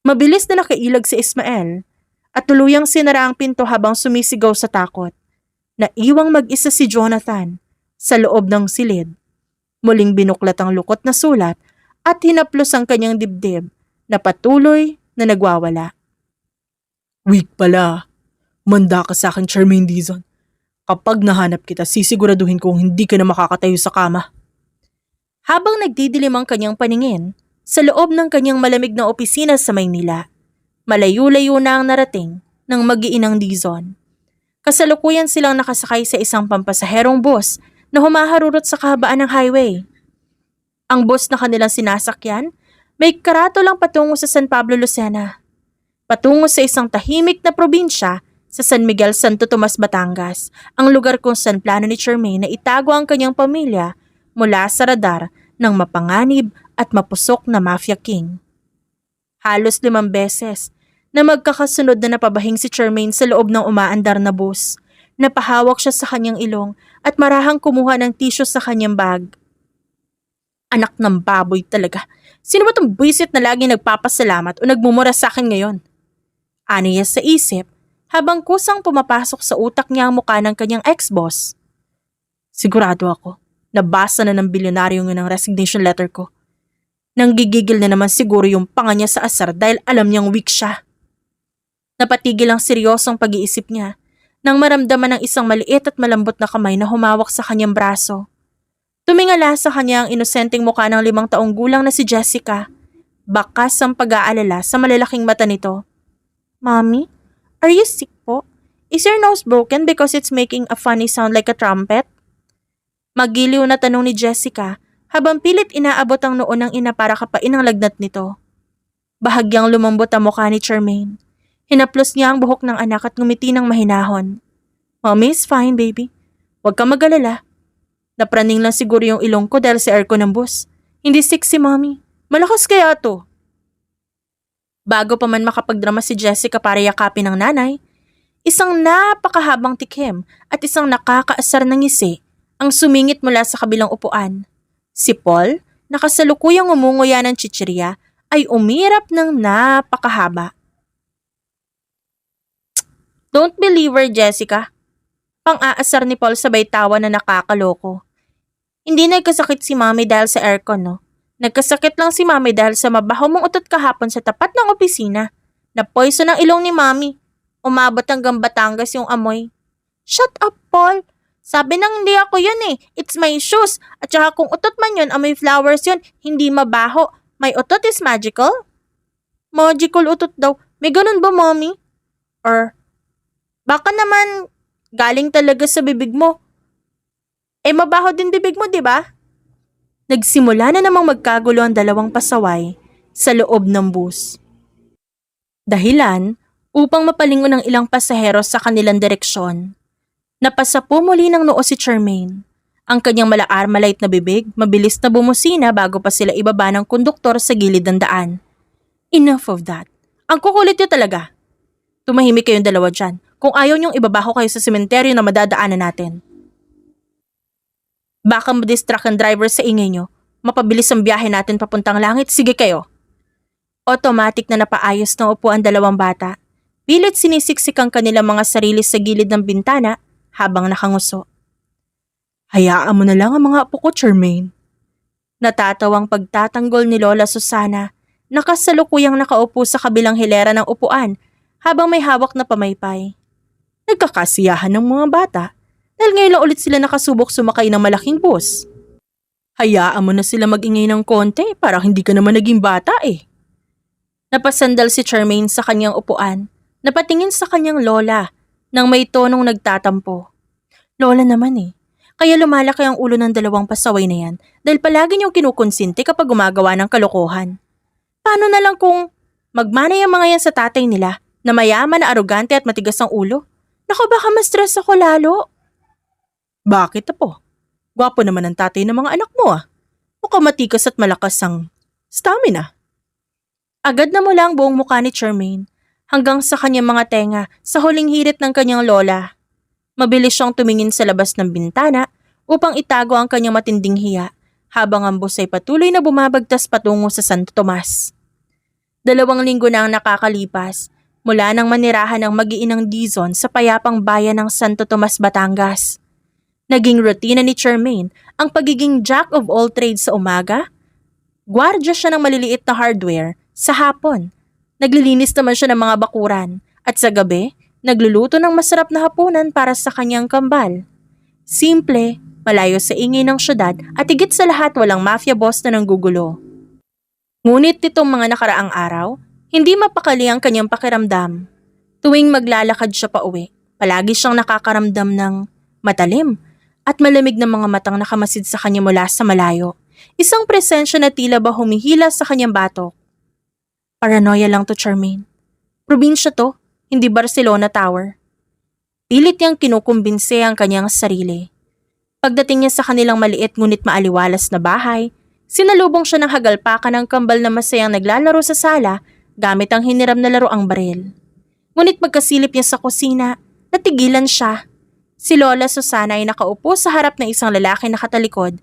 Mabilis na nakailag si Ismael at tuluyang sinara ang pinto habang sumisigaw sa takot. Naiwang mag-isa si Jonathan sa loob ng silid. Muling binuklat ang lukot na sulat at hinaplos ang kanyang dibdib na patuloy na nagwawala. Weak pala. Manda ka sa akin, Charmaine Dizon. Kapag nahanap kita, sisiguraduhin kong hindi ka na makakatayo sa kama. Habang nagdidilim ang kanyang paningin, sa loob ng kanyang malamig na opisina sa Maynila, malayo-layo na ang narating ng mag-iinang Dizon. Kasalukuyan silang nakasakay sa isang pampasaherong bus na humaharurot sa kahabaan ng highway. Ang bus na kanilang sinasakyan, may karato lang patungo sa San Pablo, Lucena. Patungo sa isang tahimik na probinsya sa San Miguel, Santo Tomas, Batangas, ang lugar kung saan plano ni Charmaine na itago ang kanyang pamilya mula sa radar ng mapanganib at mapusok na mafia king. Halos 5 beses na magkakasunod na napabahing si Charmaine sa loob ng umaandar na bus. Napahawak siya sa kanyang ilong at marahang kumuha ng tissue sa kanyang bag. Anak ng baboy talaga. Sino ba tong buwisit na lagi nagpapasalamat o nagmumura sa akin ngayon? Aniya sa isip habang kusang pumapasok sa utak niya ang mukha ng kanyang ex-boss. Sigurado ako, nabasa na ng bilyonaryong yun ang resignation letter ko. Nanggigigil na naman siguro yung panga niya sa asar dahil alam niyang weak siya. Napatigil ang seryosong pag-iisip niya nang maramdaman ng isang maliit at malambot na kamay na humawak sa kanyang braso. Tumingala sa kanya ang inosenteng mukha ng 5 taong gulang na si Jessica. Bakas ang pag-aalala sa malalaking mata nito. Mommy, are you sick po? Is your nose broken because it's making a funny sound like a trumpet? Magiliw na tanong ni Jessica habang pilit inaabot ang noo ng ina para kapain ang lagnat nito. Bahagyang lumambot ang mukha ni Charmaine. Hinaplos niya ang buhok ng anak at ngumiti ng mahinahon. Mommy is fine, baby. Huwag ka mag-alala. Napraning lang siguro yung ilong ko dahil sa aircon ng bus. Hindi sick si Mommy. Malakas kaya to. Bago pa man makapagdrama si Jessica para yakapin ng nanay, isang napakahabang tikim at isang nakakaasar na ngisi ang sumingit mula sa kabilang upuan. Si Paul, na kasalukuyang umunguya ng chichirya, ay umirap ng napakahaba. Don't believe her, Jessica. Pang-aasar ni Paul sabay tawa na nakakaloko. Hindi nagkasakit si Mommy dahil sa aircon, no? Nagkasakit lang si Mommy dahil sa mabaho mong utot kahapon sa tapat ng opisina. Na-poison ang ilong ni Mommy. Umabot hanggang Batangas yung amoy. Shut up, Paul! Sabi nang hindi ako yun eh. It's my shoes. At saka kung utot man yun, amoy flowers yun, hindi mabaho. My utot is magical? Magical utot daw. May ganun ba, Mommy? Or baka naman Galing talaga sa bibig mo. Eh mabaho din bibig mo, di ba? Nagsimula na namang magkagulo ang dalawang pasaway sa loob ng bus. Dahilan upang mapalingon ng ilang pasahero sa kanilang direksyon. Napasapo muli ng noo si Charmaine. Ang kanyang malait na bibig, mabilis na bumusina bago pa sila ibaba ng konduktor sa gilid ng daan. Enough of that. Ang kukulit niyo talaga. Tumahimik kayong dalawa dyan. Kung ayaw niyong ibabaho kayo sa sementeryo na madadaanan natin. Baka madistract ang driver sa ingay niyo. Mapabilis ang biyahe natin papuntang langit. Sige kayo. Automatic na napaayos ng upo ang dalawang bata. Pilit sinisiksik ang kanilang mga sarili sa gilid ng bintana habang nakanguso. Hayaan mo na lang ang mga apo ko, Charmaine. Natatawang pagtatanggol ni Lola Susana na kasalukuyang nakaupo sa kabilang hilera ng upuan habang may hawak na pamaypay. Nagkakasiyahan ng mga bata dahil ngayon lang ulit sila nakasubok sumakay ng malaking bus. Hayaan mo na sila mag-ingay ng konti para hindi ka naman naging bata eh. Napasandal si Charmaine sa kanyang upuan, napatingin sa kanyang lola nang may tonong nagtatampo. Lola naman eh. Kaya lumalaki ang ulo ng dalawang pasaway na yan dahil palagi niyong kinukonsinti kapag gumagawa ng kalokohan. Paano na lang kung magmanay ang mga yan sa tatay nila na mayaman na arogante at matigas ang ulo? Naku, baka ma-stress ako lalo. Bakit po? Gwapo naman ang tatay ng mga anak mo ah. Mukhang matikas at malakas ang stamina. Agad na mula ang buong mukha ni Charmaine hanggang sa kanyang mga tenga sa huling hirit ng kanyang lola. Mabilis siyang tumingin sa labas ng bintana upang itago ang kanyang matinding hiya habang ang bus ay patuloy na bumabagtas patungo sa Santo Tomas. 2 linggo na ang nakakalipas mula nang manirahan ng mag-iinang Dizon sa payapang bayan ng Santo Tomas, Batangas. Naging rutina ni Charmaine ang pagiging jack of all trades sa umaga. Gwardya siya ng maliliit na hardware sa hapon. Naglilinis naman siya ng mga bakuran at sa gabi, nagluluto ng masarap na hapunan para sa kanyang kambal. Simple, malayo sa ingay ng syudad at higit sa lahat walang mafia boss na nanggugulo. Ngunit nitong mga nakaraang araw, hindi mapakali ang kanyang pakiramdam. Tuwing maglalakad siya pauwi, palagi siyang nakakaramdam ng matalim at malamig na mga matang nakamasid sa kanya mula sa malayo. Isang presensya na tila ba humihila sa kanyang batok. Paranoia lang to, Charmaine. Probinsya to. Hindi Barcelona Tower. Pilit niyang kinukumbinse ang kanyang sarili. Pagdating niya sa kanilang maliit ngunit maaliwalas na bahay, sinalubong siya ng hagalpakan ng kambal na masayang naglalaro sa sala gamit ang hiniram na laruang baril. Ngunit pagkasilip niya sa kusina, natigilan siya. Si Lola Susana ay nakaupo sa harap ng isang lalaki na katalikod.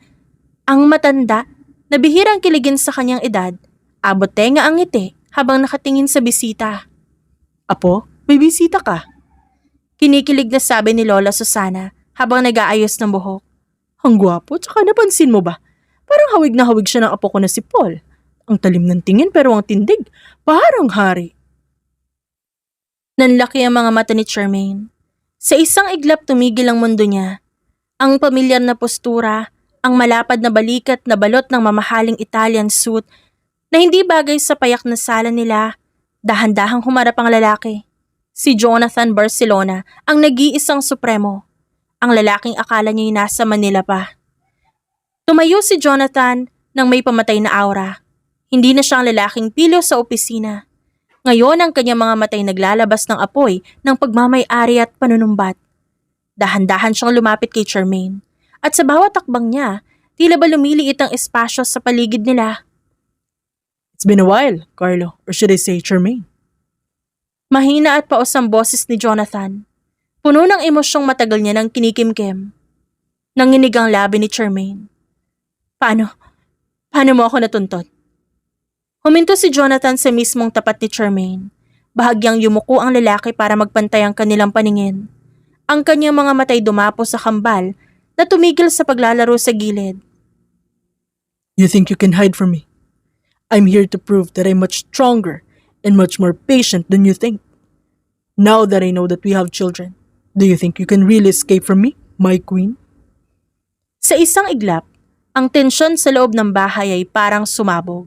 Ang matanda, na bihirang kiligin sa kanyang edad, abot tenga ang ngiti habang nakatingin sa bisita. Apo, may bisita ka. Kinikilig na sabi ni Lola Susana habang nag-aayos ng buhok. Ang gwapo, tsaka napansin mo ba? Parang hawig na hawig siya ng apo ko na si Paul. Ang talim ng tingin pero ang tindig, parang hari. Nanlaki ang mga mata ni Charmaine. Sa isang iglap tumigil ang mundo niya. Ang pamilyar na postura, ang malapad na balikat na balot ng mamahaling Italian suit na hindi bagay sa payak na sala nila. Dahan-dahang humarap ang lalaki. Si Jonathan Barcelona, ang nag-iisang supremo. Ang lalaking akala niya'y nasa Manila pa. Tumayo si Jonathan nang may pamatay na aura. Hindi na siya ang lalaking pilyo sa opisina. Ngayon ang kanyang mga matay naglalabas ng apoy ng pagmamay-ari at panunumbat. Dahan-dahan siyang lumapit kay Charmaine. At sa bawat takbang niya, tila ba lumiliit ang espasyo sa paligid nila. It's been a while, Carlo, or should I say Charmaine? Mahina at paos ang boses ni Jonathan. Puno ng emosyong matagal niya ng kinikimkim. Nanginig ang labi ni Charmaine. Paano mo ako natuntot? Huminto si Jonathan sa mismong tapat ni Charmaine. Bahagyang yumuko ang lalaki para magpantay ang kanilang paningin. Ang kanyang mga matay dumapo sa kambal na tumigil sa paglalaro sa gilid. You think you can hide from me? I'm here to prove that I'm much stronger and much more patient than you think. Now that I know that we have children, do you think you can really escape from me, my queen? Sa isang iglap, ang tensyon sa loob ng bahay ay parang sumabog.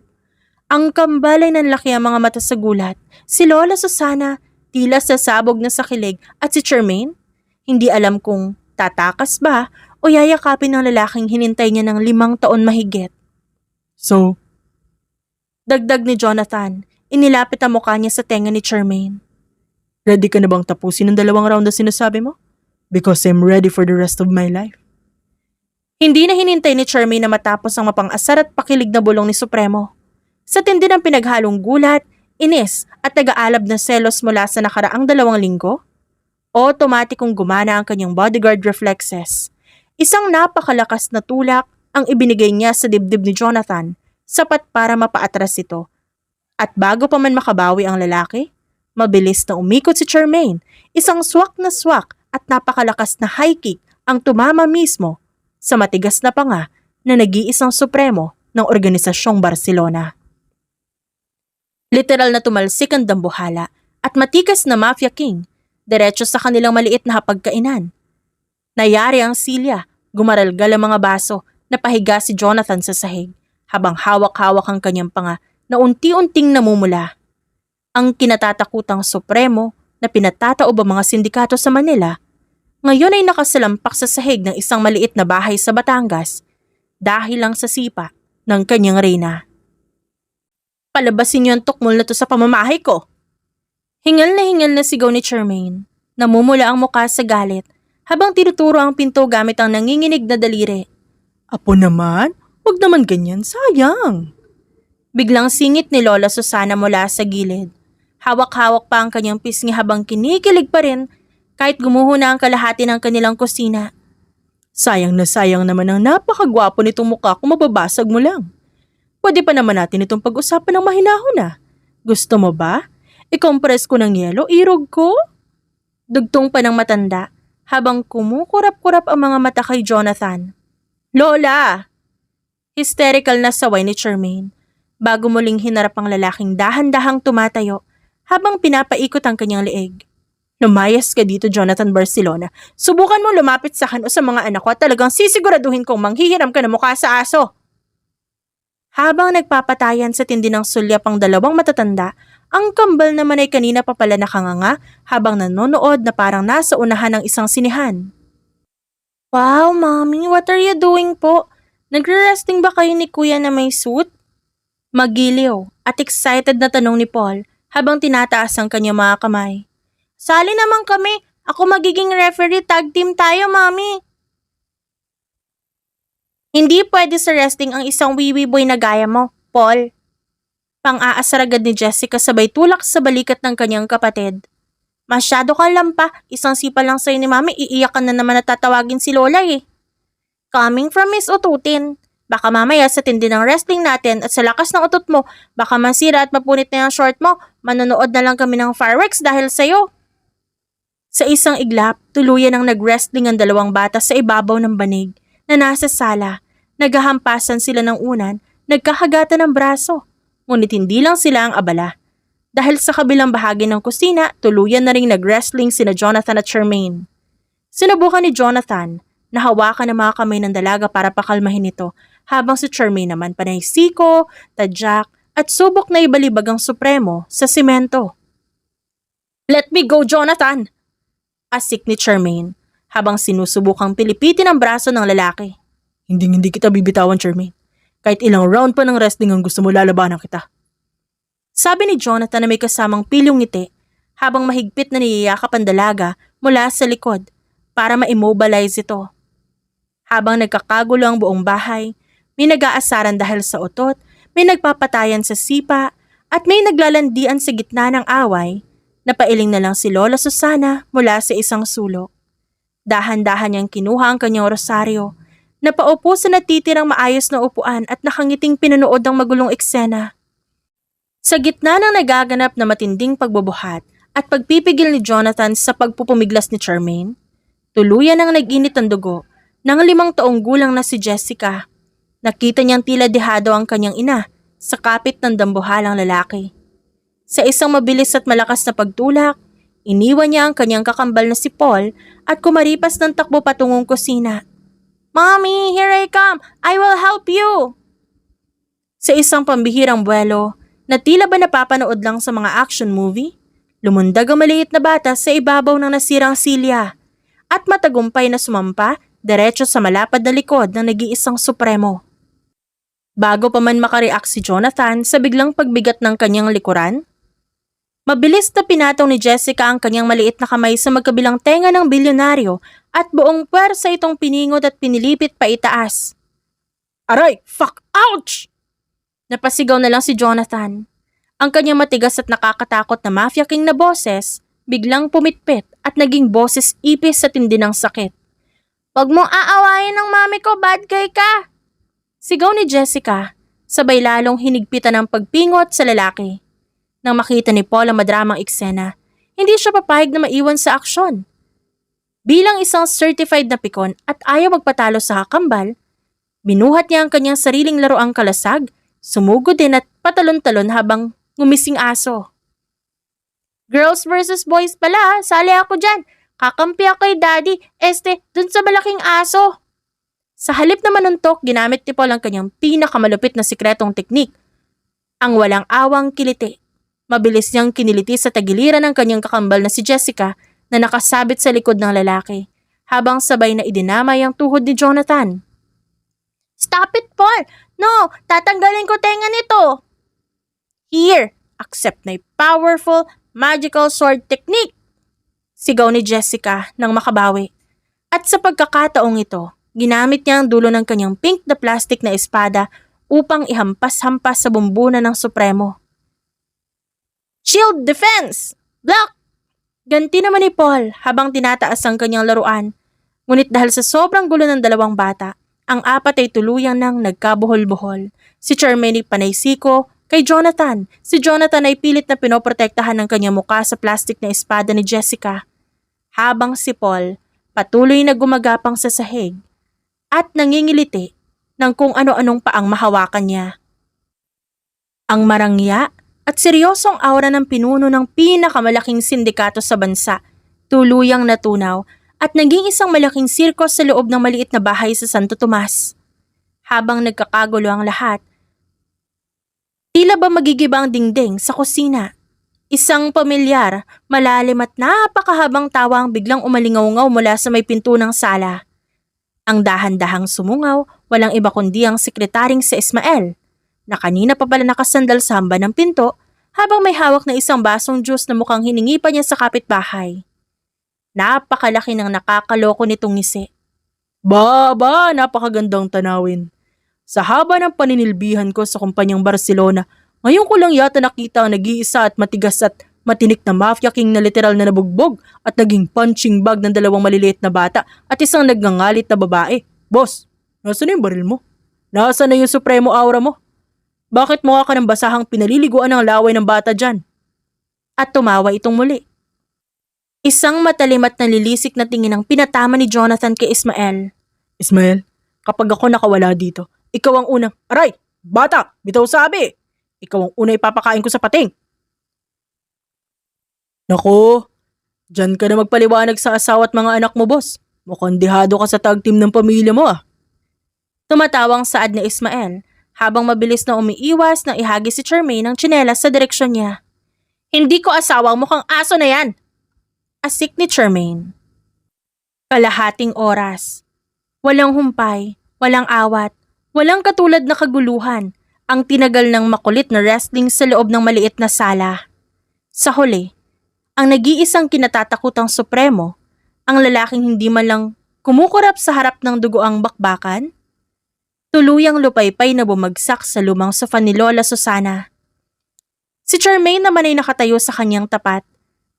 Ang kambal ay nanlaki ang mga mata sa gulat. Si Lola Susana, tila sasabog na sa kilig at si Charmaine, Hindi alam kung tatakas ba o yayakapin ng lalaking hinintay niya ng 5 taon mahigit. So, Dagdag ni Jonathan, inilapit ang mukha niya sa tenga ni Charmaine. ready ka na bang tapusin ang 2 round na sinasabi mo? Because I'm ready for the rest of my life. Hindi na hinintay ni Charmaine na matapos ang mapang-asar at pakilig na bulong ni Supremo. Sa tindi ng pinaghalong gulat, inis at nag-aalab na selos mula sa nakaraang 2 linggo, otomatikong gumana ang kanyang bodyguard reflexes. Isang napakalakas na tulak ang ibinigay niya sa dibdib ni Jonathan, sapat para mapaatras ito. At bago pa man makabawi ang lalaki, mabilis na umikot si Charmaine, isang swak na swak at napakalakas na high kick ang tumama mismo sa matigas na panga na nag-iisang supremo ng Organisasyong Barcelona. Literal na tumalsik ang dambuhala at matikas na Mafia King, diretso sa kanilang maliit na hapagkainan. Nayari ang silya, gumaralgal ang mga baso, napahiga si Jonathan sa sahig, habang hawak-hawak ang kanyang panga na unti-unting namumula. Ang kinatatakutang supremo na pinatataob ang mga sindikato sa Manila, ngayon ay nakasalampak sa sahig ng isang maliit na bahay sa Batangas dahil lang sa sipa ng kanyang reyna. Palabasin niyo ang tukmol na to sa pamamahay ko. Hingal na sigaw ni Charmaine. Namumula ang muka sa galit habang tinuturo ang pinto gamit ang nanginginig na daliri. Apo naman, wag naman ganyan, sayang. Biglang singit ni Lola Susana mula sa gilid. Hawak-hawak pa ang kanyang pisngi habang kinikilig pa rin kahit gumuho na ang kalahati ng kanilang kusina. Sayang na sayang naman ang napakagwapo nitong mukha kung mababasag mo lang. Pwede pa naman natin itong pag-usapan ng mahinahon na. Gusto mo ba? I-compress ko ng yelo, irog ko? Dugtong pa ng matanda habang kumukurap-kurap ang mga mata kay Jonathan. Lola! Hysterical na saway ni Charmaine bago muling hinarap ang lalaking dahan-dahang tumatayo habang pinapaikot ang kanyang leeg. Lumayas ka dito, Jonathan Barcelona. Subukan mo lumapit sa akin o sa mga anak ko at talagang sisiguraduhin kong manghihiram ka ng mukha sa aso. Habang nagpapatayan sa tindi ng sulyap ang 2 matatanda, ang kambal naman ay kanina pa pala nakanganga habang nanonood na parang nasa unahan ng isang sinihan. Wow, Mommy, what are you doing po? Nagre-resting ba kayo ni Kuya na may suit? Magiliw at excited na tanong ni Paul habang tinataas ang kanyang mga kamay. Sali naman kami. Ako magiging referee, tag team tayo, Mommy. Hindi pwede sa wrestling ang isang wiwi boy na gaya mo, Paul. Pang-aasar agad ni Jessica sabay tulak sa balikat ng kanyang kapatid. Masyado ka lampa, isang sipa lang sa'yo ni Mami, iiyakan na naman at tatawagin si Lola eh. Coming from Miss Ututin, baka mamaya sa tindi ng wrestling natin at sa lakas ng utot mo, baka masira at mapunit na yung short mo, manonood na lang kami ng fireworks dahil sa'yo. Sa isang iglap, tuluyan ang nag-wrestling ang 2 bata sa ibabaw ng banig na nasa sala. Naghahampasan sila ng unan, nagkahagatan ng braso. Ngunit hindi lang sila ang abala. Dahil sa kabilang bahagi ng kusina, tuluyan na ring nag-wrestling sina Jonathan at Charmaine. Sinubukan ni Jonathan na hawakan ang mga kamay ng dalaga para pakalmahin ito, habang si Charmaine naman panay siko, tadyak at subok na ibalibag ang supremo sa simento. Let me go, Jonathan! Asik ni Charmaine habang sinusubukang pilipitin ang braso ng lalaki. Hindi kita bibitawan, Charmaine. Kahit ilang round pa ng wrestling ang gusto mo, lalabanan kita. Sabi ni Jonathan na may kasamang pilyong ngiti habang mahigpit na niyayakap ang dalaga mula sa likod para ma-immobilize ito. Habang nagkakagulo ang buong bahay, may nag-aasaran dahil sa otot, may nagpapatayan sa sipa at may naglalandian sa gitna ng away. Napailing na lang si Lola Susana mula sa isang sulok. Dahan-dahan niyang kinuha ang kanyang rosaryo. Napaupo sa natitirang maayos na upuan at nakangiting pinanood ang magulong eksena. Sa gitna ng nagaganap na matinding pagbubuhat at pagpipigil ni Jonathan sa pagpupumiglas ni Charmaine, tuluyan ang nag-init ang dugo ng 5 taong gulang na si Jessica. Nakita niyang tila dehado ang kanyang ina sa kapit ng dambuhalang lalaki. Sa isang mabilis at malakas na pagtulak, iniwan niya ang kanyang kakambal na si Paul at kumaripas ng takbo patungong kusina. Mommy, here I come! I will help you! Sa isang pambihirang buwelo, na tila ba napapanood lang sa mga action movie, lumundag ang maliit na bata sa ibabaw ng nasirang silya at matagumpay na sumampa diretso sa malapad na likod ng nag-iisang supremo. Bago pa man makareact si Jonathan sa biglang pagbigat ng kanyang likuran, mabilis na pinatong ni Jessica ang kanyang maliit na kamay sa magkabilang tenga ng bilyonaryo at buong puwersa itong piningot at pinilipit pa itaas. Aray! Fuck! Ouch! Napasigaw na lang si Jonathan. Ang kanyang matigas at nakakatakot na mafia king na boses biglang pumitpit at naging boses ipis sa tindi ng sakit. "Wag mong aawayin ng mami ko, bad guy ka!" Sigaw ni Jessica, sabay lalong hinigpitan ng pagpingot sa lalaki. Nang makita ni Paul ang madramang eksena, hindi siya papayag na maiwan sa aksyon. Bilang isang certified na pikon at ayaw magpatalo sa kakambal, binuhat niya ang kanyang sariling laruang kalasag, sumugod din at patalon-talon habang ngumising aso. "Girls versus boys pala, sali ako dyan. Kakampi ako kay daddy, dun sa malaking aso." Sa halip na manuntok, ginamit ni Paul ang kanyang pinakamalupit na sikretong teknik, ang walang awang kiliti. Mabilis niyang kiniliti sa tagiliran ng kanyang kakambal na si Jessica na nakasabit sa likod ng lalaki, habang sabay na idinamay ang tuhod ni Jonathan. "Stop it, Paul! No, tatanggalin ko tenga nito!" "Here, accept my powerful, magical sword technique!" Sigaw ni Jessica nang makabawi. At sa pagkakataong ito, ginamit niya ang dulo ng kanyang pink na plastic na espada upang ihampas-hampas sa bumbunan ng Supremo. "Shield defense! Block!" Ganti naman ni Paul habang tinataas ang kanyang laruan. Ngunit dahil sa sobrang gulo ng dalawang bata, ang apat ay tuluyang nang nagkabuhol-buhol. Si Charmaine ay panaysiko kay Jonathan. Si Jonathan ay pilit na pinoprotektahan ng kanyang muka sa plastic na espada ni Jessica. Habang si Paul patuloy na gumagapang sa sahig at nangingiliti ng kung ano-anong paang mahawakan niya. Ang marangya at seryosong aura ng pinuno ng pinakamalaking sindikato sa bansa tuluyang natunaw at naging isang malaking sirko sa loob ng maliit na bahay sa Santo Tomas. Habang nagkakagulo ang lahat, tila ba magigiba ang dingding sa kusina. Isang pamilyar, malalim at napakahabang tawa ang biglang umalingaw-ngaw mula sa may pinto ng sala. Ang dahan-dahang sumungaw, walang iba kundi ang sekretaring si Ismael, na kanina pa pala nakasandal sa hamba ng pinto habang may hawak na isang basong juice na mukhang hiningi pa niya sa kapitbahay. Napakalaki ng nakakaloko nitong ngisi. Baba, napakagandang tanawin. Sa haba ng paninilbihan ko sa kumpanyang Barcelona, ngayon ko lang yata nakita ang nag-iisa at matigas at matinik na mafia king na literal na nabugbog at naging punching bag ng dalawang maliliit na bata at isang nagngangalit na babae. Boss, nasa na yung baril mo? Nasa na yung supremo aura mo? Bakit mukha ka ng basahang pinaliliguan ng laway ng bata dyan? At tumawa itong muli. Isang matalim at nalilisik na tingin ang pinatama ni Jonathan kay Ismael. Ismael, kapag ako nakawala dito, ikaw ang unang, aray, bata, bitaw sabi. Ikaw ang unang ipapakain ko sa pating. Naku, dyan ka na magpaliwanag sa asawa at mga anak mo, boss. Mukhang dihado ka sa tag team ng pamilya mo ah. Tumatawang saad ni Ismael habang mabilis na umiiwas nang ihagi si Charmaine ng tsinelas sa direksyon niya. "Hindi ko asawa ang mukhang aso na yan!" Asik ni Charmaine. Kalahating oras. Walang humpay, walang awat, walang katulad na kaguluhan ang tinagal ng makulit na wrestling sa loob ng maliit na sala. Sa huli, ang nag-iisang kinatatakutang supremo, ang lalaking hindi man lang kumukurap sa harap ng dugoang bakbakan, tuluyang lupaypay na bumagsak sa lumang sofa ni Lola Susana. Si Charmaine naman ay nakatayo sa kanyang tapat,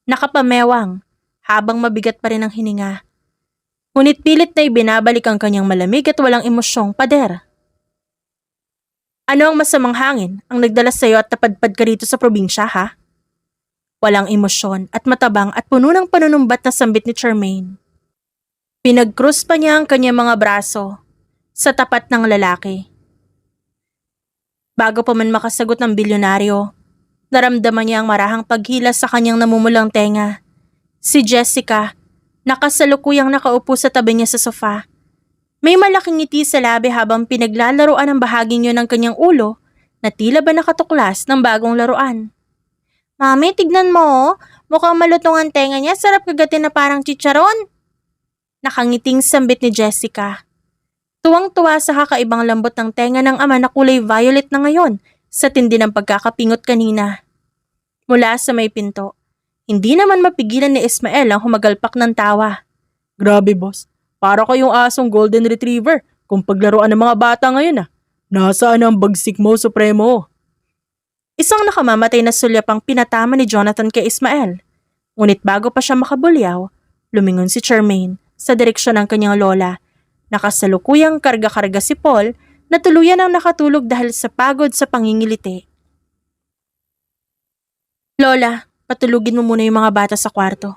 nakapamewang, habang mabigat pa rin ang hininga. Ngunit pilit na ibinabalik ang kanyang malamig at walang emosyong pader. "Ano ang masamang hangin ang nagdala sa iyo at napadpad ka rito sa probinsya, ha?" Walang emosyon at matabang at puno ng panunumbat na sambit ni Charmaine. Pinagkrus pa niya ang kanyang mga braso sa tapat ng lalaki. Bago pa man makasagot ng bilyonaryo, naramdaman niya ang marahang paghilas sa kanyang namumulang tenga. Si Jessica, nakasalukuyang nakaupo sa tabi niya sa sofa. May malaking ngiti sa labi habang pinaglalaroan ang bahaging yun ng kanyang ulo na tila ba nakatuklas ng bagong laruan. "Mami, tignan mo oh. Mukhang malutong ang tenga niya, sarap kagatin na parang chicharon." Nakangiting sambit ni Jessica. Tuwang-tuwa sa kakaibang lambot ng tenga ng ama na kulay violet na ngayon sa tindi ng pagkakapingot kanina. Mula sa may pinto, hindi naman mapigilan ni Ismael ang humagalpak ng tawa. Grabe boss, para kayong asong golden retriever kung paglaruan ng mga bata ngayon ah. Nasaan ang bagsik mo, Supremo? Isang nakamamatay na sulyap ang pinatama ni Jonathan kay Ismael. Ngunit bago pa siya makabulyaw, lumingon si Charmaine sa direksyon ng kanyang lola. Nakasalukuyang karga-karga si Paul na tuluyan ang nakatulog dahil sa pagod sa pangingiliti. Lola, patulugin mo muna yung mga bata sa kwarto.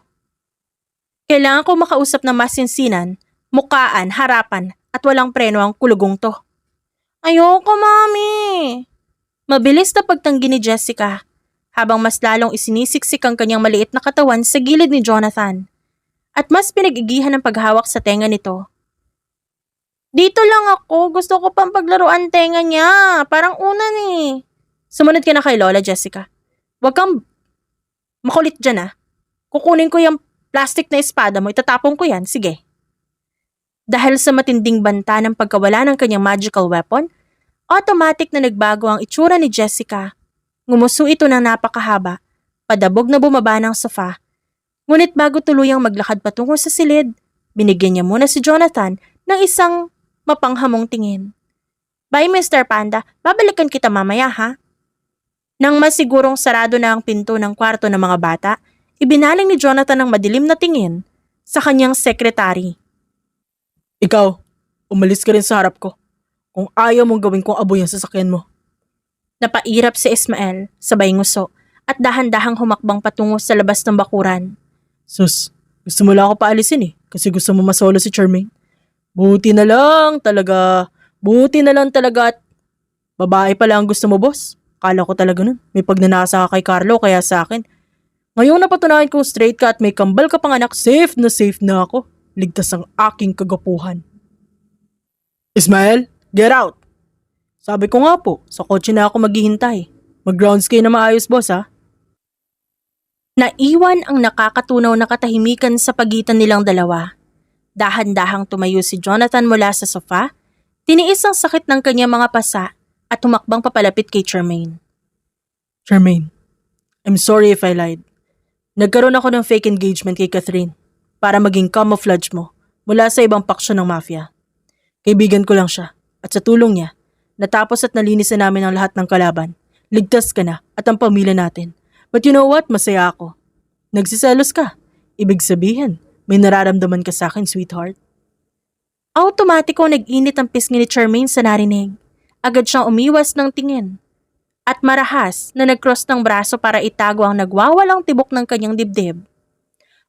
Kailangan ko makausap ng masinsinan, mukaan, harapan at walang preno ang kulugong to. Ayoko, Mami! Mabilis na pagtanggi ni Jessica habang mas lalong isinisiksik ang kanyang maliit na katawan sa gilid ni Jonathan at mas pinag-igihan ng paghawak sa tenga nito. Dito lang ako, gusto ko pang paglaruan tenga niya, parang unan eh. Sumunod ka na kay Lola, Jessica. Huwag kang makulit dyan ah. Kukunin ko yung plastic na espada mo, itatapon ko yan, sige. Dahil sa matinding banta ng pagkawala ng kanyang magical weapon, automatic na nagbago ang itsura ni Jessica. Ngumuso ito ng napakahaba, padabog na bumaba ng sofa. Ngunit bago tuluyang maglakad patungo sa silid, binigyan niya muna si Jonathan ng isang mapanghamong tingin. Bye Mr. Panda, babalikan kita mamaya ha? Nang masigurong sarado na ang pinto ng kwarto ng mga bata, ibinaling ni Jonathan ang madilim na tingin sa kanyang sekretary. Ikaw, umalis ka rin sa harap ko. Kung ayaw mong gawin kong aboy ang sasakyan mo. Napairap si Ismael, sabay nguso, at dahan-dahang humakbang patungo sa labas ng bakuran. Sus, gusto mo lang ako paalisin eh, kasi gusto mo masolo si Charmaine. Buti na lang talaga at babae pala ang gusto mo, boss. Kala ko talaga nun, may pagnanasa ka kay Carlo kaya sa akin. Ngayong napatunayan kong straight ka at may kambal ka pang anak, safe na ako. Ligtas ang aking kagapuhan. Ismael, get out! Sabi ko nga po, sa kotse na ako maghihintay. Mag-grounds kayo na maayos, boss ha? Naiwan ang nakakatunaw na katahimikan sa pagitan nilang dalawa. Dahan-dahang tumayo si Jonathan mula sa sofa, tiniis ang sakit ng kanyang mga pasa at humakbang papalapit kay Charmaine. Charmaine, I'm sorry if I lied. Nagkaroon ako ng fake engagement kay Catherine para maging camouflage mo mula sa ibang paksyon ng mafia. Kaibigan ko lang siya at sa tulong niya, natapos at nalinis na namin ang lahat ng kalaban. Ligtas ka na at ang pamilya natin. But you know what? Masaya ako. Nagsiselos ka. Ibig sabihin, may nararamdaman ka sa akin, sweetheart. Automatiko nag-init ang pisngi ni Charmaine sa narinig. Agad siyang umiwas ng tingin. At marahas na nag-cross ng braso para itago ang nagwawalang tibok ng kanyang dibdib.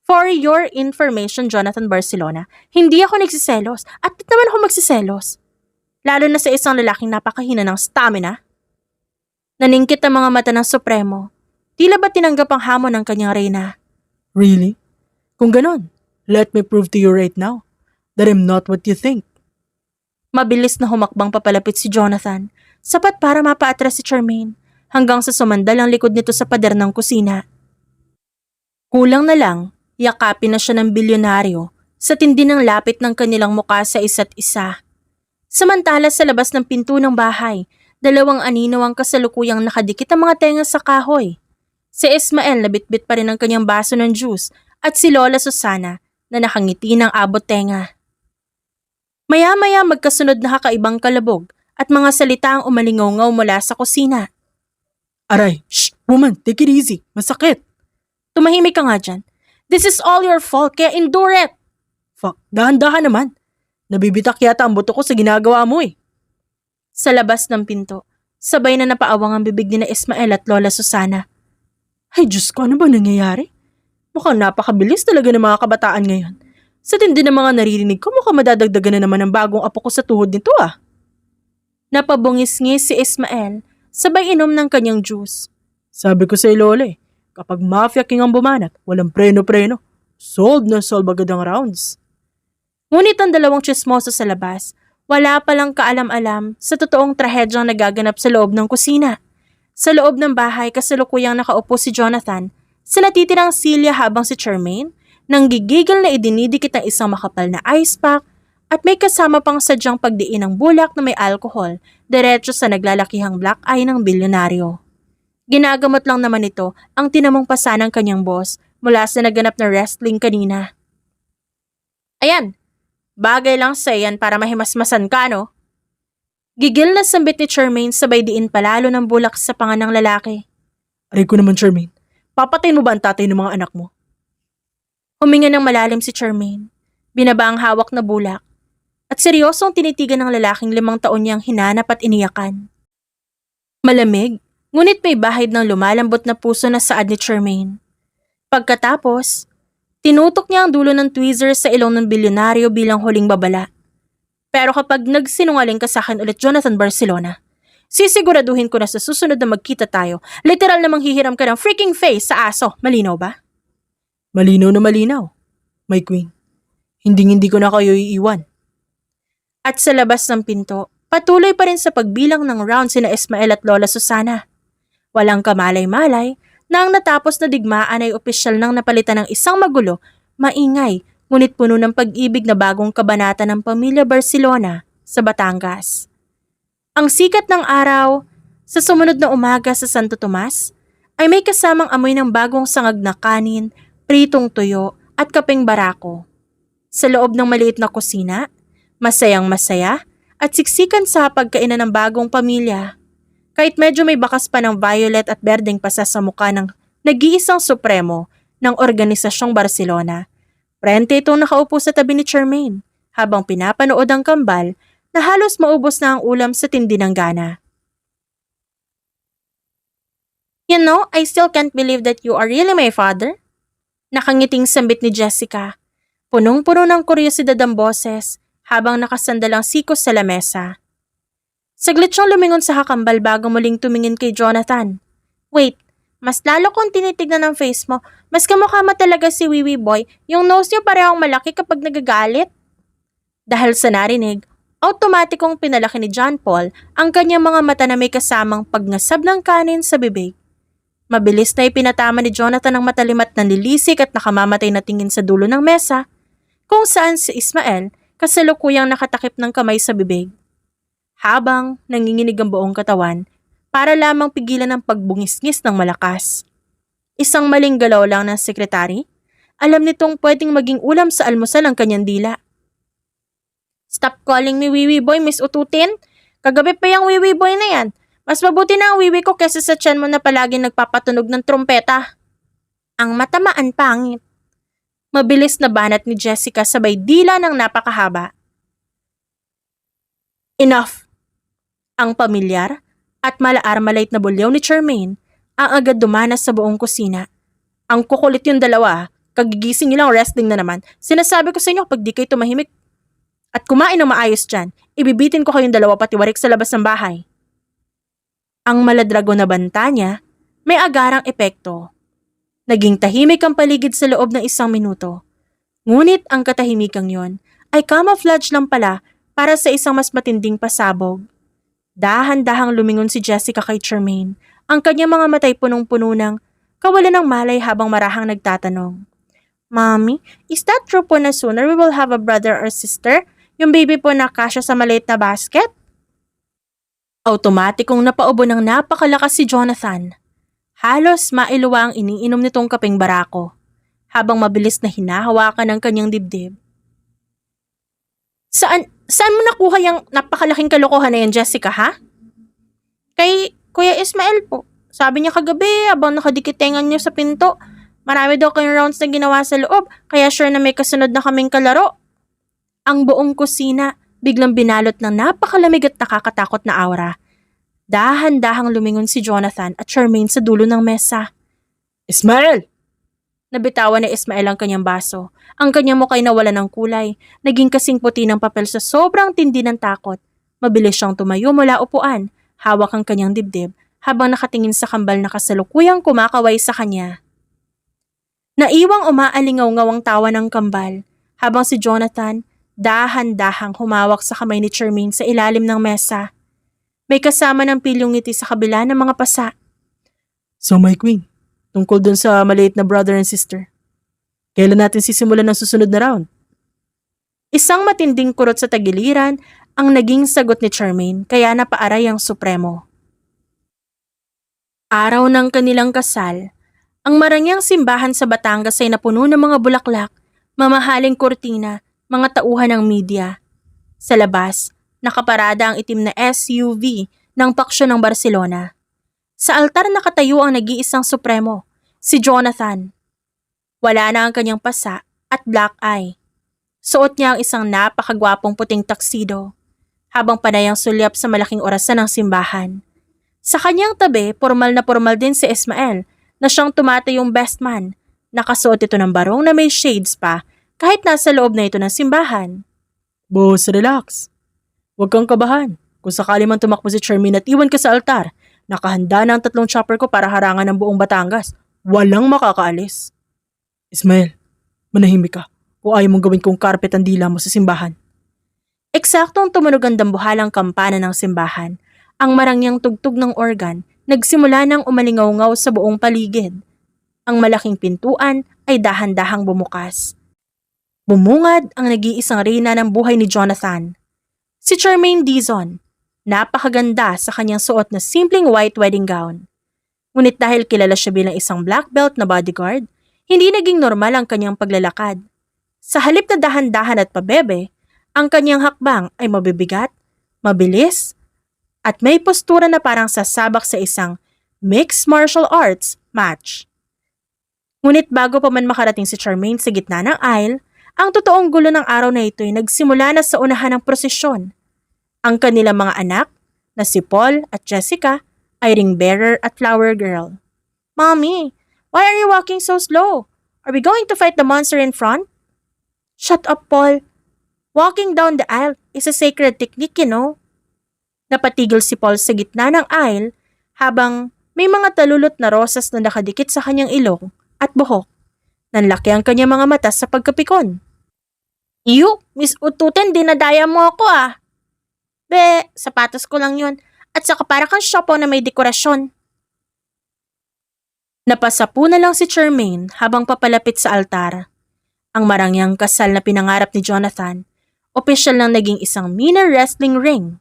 For your information, Jonathan Barcelona, hindi ako nagsiselos at di naman ako magsiselos. Lalo na sa isang lalaking napakahina ng stamina. Naningkit ang mga mata ng Supremo. Tila ba tinanggap ang hamon ng kanyang reyna? Really? Kung ganon, let me prove to you right now that I'm not what you think. Mabilis na humakbang papalapit si Jonathan, sapat para mapaatras si Charmaine, hanggang sa sumandal ang likod nito sa pader ng kusina. Kulang na lang, yakapin na siya ng bilyonaryo sa tindi ng lapit ng kanilang muka sa isa't isa. Samantala sa labas ng pinto ng bahay, dalawang anino ang kasalukuyang nakadikit ang mga tenga sa kahoy. Si Ismael na bitbit pa rin ang kanyang baso ng juice at si Lola Susana na nakangiti ng abot tenga. Maya-maya magkasunod na kakaibang kalabog at mga salita ang umalingaw mula sa kusina. Aray, shh, woman, take it easy. Masakit. Tumahimik ka nga dyan. This is all your fault, kaya endure it. Fuck, dahan-dahan naman. Nabibitak yata ang buto ko sa ginagawa mo eh. Sa labas ng pinto, sabay na napaawang ang bibig ni na Ismael at Lola Susana. Ay Diyos ko, ano ba nangyayari? Mukhang napakabilis talaga ng mga kabataan ngayon. Sa tindi ng mga naririnig ko, mukhang madadagdagan na naman ang bagong apo ko sa tuhod nito ah. Napabungis-ngis si Ismael, sabay inom ng kanyang juice. Sabi ko sa Lola eh, kapag mafia king ang bumanat, walang preno-preno. Sold na sold agad ang rounds. Ngunit ang dalawang tsismoso sa labas, wala palang kaalam-alam sa totoong trahedyang nagaganap sa loob ng kusina. Sa loob ng bahay kasalukuyang nakaupo si Jonathan sa natitirang silya habang si Charmaine Nanggigigil na idinidikit ang isang makapal na ice pack at may kasama pang sadyang pagdiin ng bulak na may alkohol diretso sa naglalakihang black eye ng bilyonaryo. Ginagamot lang naman ito ang tinamong pasa ng kanyang boss mula sa naganap na wrestling kanina. Ayan, bagay lang sa iyan para mahimasmasan ka, no? Gigil na sambit ni Charmaine sabay diin palalo ng bulak sa panga ng lalaki. Aray ko naman, Charmaine. Papatayin mo ba ang tatay ng mga anak mo? Huminga ng malalim si Charmaine. Binaba ang hawak na bulak. At seryosong tinitigan ng lalaking 5 taon niyang hinanap at iniyakan. Malamig, ngunit may bahid ng lumalambot na puso na saad ni Charmaine. Pagkatapos, tinutok niya ang dulo ng tweezer sa ilong ng bilyonaryo bilang huling babala. Pero kapag nagsinungaling ka sa akin ulit, Jonathan Barcelona, sisiguraduhin ko na sa susunod na magkita tayo, literal na manghihiram ka ng freaking face sa aso. Malinaw ba? Malinaw na malinaw, my queen. Hindi ko na kayo iiwan. At sa labas ng pinto, patuloy pa rin sa pagbilang ng round sina Ismael at Lola Susana. Walang kamalay-malay na ang natapos na digmaan ay opisyal nang napalitan ng isang magulo, maingay, ngunit puno ng pag-ibig na bagong kabanata ng pamilya Barcelona sa Batangas. Ang sikat ng araw sa sumunod na umaga sa Santo Tomas ay may kasamang amoy ng bagong sangag na kanin, pritong tuyo at kapeng barako. Sa loob ng maliit na kusina, masayang-masaya at siksikan sa pagkainan ng bagong pamilya. Kahit medyo may bakas pa ng violet at berdeng pasa sa mukha ng nag-iisang supremo ng Organisasyong Barcelona, prente itong nakaupo sa tabi ni Charmaine habang pinapanood ang kambal na halos maubos na ang ulam sa tindi ng gana. You know, I still can't believe that you are really my father. Nakangiting sambit ni Jessica. Punong-puno ng kuryosidad ang boses habang nakasandal ang sikos sa lamesa. Saglit siyang lumingon sa kakambal bago muling tumingin kay Jonathan. Wait, mas lalo kong tinitignan ang face mo. Mas kamukha mo talaga si Wiwi Boy. Yung nose niya parehong malaki kapag nagagalit. Dahil sa narinig, automatikong pinalaki ni John Paul ang kanyang mga mata na may kasamang pagngasab ng kanin sa bibig. Mabilis na ipinatama ni Jonathan ang matalimat na nilisik at nakamamatay na tingin sa dulo ng mesa, kung saan si Ismael kasalukuyang nakatakip ng kamay sa bibig. Habang nanginginig ang buong katawan para lamang pigilan ang pagbungis-ngis ng malakas. Isang maling galaw lang ng sekretary, alam nitong pwedeng maging ulam sa almusal ang kanyang dila. Stop calling me Wiwi Boy, Miss Ututin. Kagabi pa yung Wiwi Boy na yan. Mas mabuti na ang wiwi ko kesa sa tiyan mo na palaging nagpapatunog ng trompeta. Ang matamaan pangit. Mabilis na banat ni Jessica sabay dila ng napakahaba. Enough! Ang pamilyar at malaarmalite na bulyaw ni Charmaine ang agad dumanas sa buong kusina. Ang kukulit yung dalawa, kagigising nilang wrestling na naman. Sinasabi ko sa inyo kapag di kayo tumahimik at kumain ng maayos dyan, ibibitin ko kayong dalawa patiwarik sa labas ng bahay. Ang maladrago na banta niya may agarang epekto. Naging tahimik ang paligid sa loob ng 1 minuto. Ngunit ang katahimikang yon ay camouflage lang pala para sa isang mas matinding pasabog. Dahan-dahang lumingon si Jessica kay Charmaine, ang kanyang mga matay punong-puno ng kawalan ng malay habang marahang nagtatanong. Mommy, is that true po na sooner we will have a brother or sister? Yung baby po na kasya sa maliit na basket? Automatikong napaubo ng napakalakas si Jonathan. Halos mailuwa ang iniinom nitong kapeng barako, habang mabilis na hinahawakan ang kanyang dibdib. Saan mo nakuha yung napakalaking kalokohan na yan, Jessica, ha? Kay Kuya Ismael po. Sabi niya kagabi, habang nakadikitengan niyo sa pinto, marami daw kayong rounds na ginawa sa loob, kaya sure na may kasunod na kaming kalaro. Ang buong kusina biglang binalot ng napakalamig at nakakatakot na aura. Dahan-dahang lumingon si Jonathan at Charmaine sa dulo ng mesa. Ismael! Nabitawan ni Ismael ang kanyang baso. Ang kanyang mukha ay nawala ng kulay. Naging kasing puti ng papel sa sobrang tindi ng takot. Mabilis siyang tumayo mula upuan, hawak ang kanyang dibdib, habang nakatingin sa kambal na kasalukuyang kumakaway sa kanya. Naiwang umaalingaw-ngaw ang tawa ng kambal, habang si Jonathan dahan-dahang humawak sa kamay ni Charmaine sa ilalim ng mesa. May kasama ng pilyong ngiti sa kabila ng mga pasa. So my queen, tungkol dun sa maliit na brother and sister. Kailan natin sisimulan ng susunod na round? Isang matinding kurot sa tagiliran ang naging sagot ni Charmaine kaya napaaray ang Supremo. Araw ng kanilang kasal, ang marangyang simbahan sa Batangas ay napuno ng mga bulaklak, mamahaling kurtina, mga tauhan ng media. Sa labas, nakaparada ang itim na SUV ng paksyon ng Barcelona. Sa altar nakatayo ang nag-iisang Supremo, si Jonathan. Wala na ang kanyang pasa at black eye. Suot niya ang isang napakagwapong puting tuxedo, habang panay ang sulyap sa malaking orasan ng simbahan. Sa kanyang tabi, formal din si Ismael na siyang tumatayong best man. Nakasuot ito ng barong na may shades pa kahit nasa loob na ito ng simbahan. Boss, relax. Huwag kang kabahan. Kung sakali man tumakbo si Charmaine at iwan ka sa altar, nakahanda na ang 3 chopper ko para harangan ng buong Batangas. Walang makakaalis. Ismael, manahimik ka. O ayaw mong gawin kong carpet ang dila mo sa simbahan. Eksaktong tumunog ang dambuhalang kampana ng simbahan. Ang marangyang tugtog ng organ nagsimula ng umalingaw-ngaw sa buong paligid. Ang malaking pintuan ay dahan-dahang bumukas. Bumungad ang nag-iisang reyna ng buhay ni Jonathan. Si Charmaine Dizon, napakaganda sa kanyang suot na simpleng white wedding gown. Ngunit dahil kilala siya bilang isang black belt na bodyguard, hindi naging normal ang kanyang paglalakad. Sa halip na dahan-dahan at pabebe, ang kanyang hakbang ay mabibigat, mabilis, at may postura na parang sasabak sa isang mixed martial arts match. Ngunit bago pa man makarating si Charmaine sa gitna ng aisle, ang totoong gulo ng araw na ito ay nagsimula na sa unahan ng prosesyon. Ang kanilang mga anak, na si Paul at Jessica, ay ring bearer at flower girl. Mommy, why are you walking so slow? Are we going to fight the monster in front? Shut up, Paul. Walking down the aisle is a sacred technique, you know. Napatigil si Paul sa gitna ng aisle habang may mga talulot na rosas na nakadikit sa kanyang ilong at buhok. Nanlaki ang kanyang mga mata sa pagkapikon. Iyo, Miss Ututin, dinadaya mo ako ah. Be, sapatos ko lang yun. At saka para kang siopaw na may dekorasyon. Napasapu na lang si Charmaine habang papalapit sa altar. Ang marangyang kasal na pinangarap ni Jonathan, opisyal nang naging isang mini wrestling ring.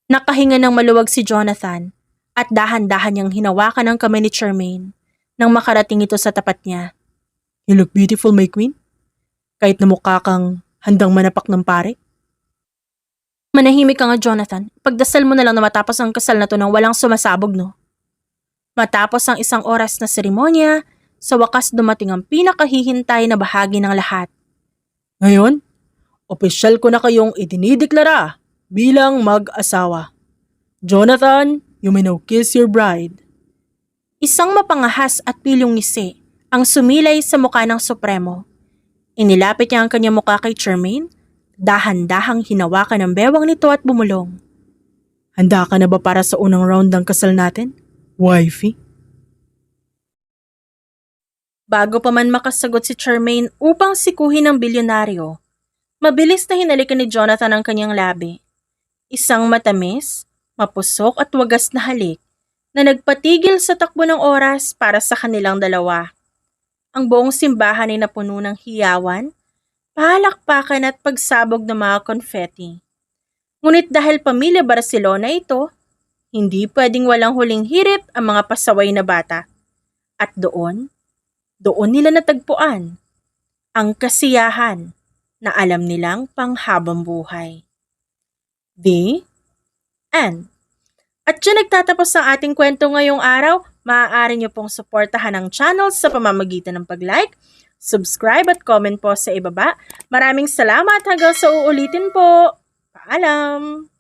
Nakahinga ng maluwag si Jonathan at dahan-dahan niyang hinawakan ang kamay ni Charmaine nang makarating ito sa tapat niya. You look beautiful, my queen. Kahit na mukha kang handang manapak ng pare. Manahimik ka nga, Jonathan. Pagdasal mo na lang na matapos ang kasal na to nang walang sumasabog, no? Matapos ang 1 oras na seremonya, sa wakas dumating ang pinakahihintay na bahagi ng lahat. Ngayon, opisyal ko na kayong idinideklara bilang mag-asawa. Jonathan, you may now kiss your bride. Isang mapangahas at pilyong ngisi ang sumilay sa mukha ng Supremo. Inilapit niya ang kanyang mukha kay Charmaine, dahan-dahang hinawakan ang bewang nito at bumulong. Handa ka na ba para sa unang round ng kasal natin, wifey? Bago pa man makasagot si Charmaine upang sikuhin ng bilyonaryo, mabilis na hinalikan ni Jonathan ang kanyang labi. Isang matamis, mapusok at wagas na halik na nagpatigil sa takbo ng oras para sa kanilang dalawa. Ang buong simbahan ay napuno ng hiyawan, palakpakan at pagsabog ng mga confetti. Ngunit dahil pamilya Barcelona ito, hindi pwedeng walang huling hirit ang mga pasaway na bata. At doon nila natagpuan ang kasiyahan na alam nilang panghabang buhay. The end. At dyan nagtatapos ang ating kwento ngayong araw. Maaari niyo pong suportahan ang channel sa pamamagitan ng pag-like, subscribe at comment po sa ibaba. Maraming salamat hanggang sa uulitin po. Paalam!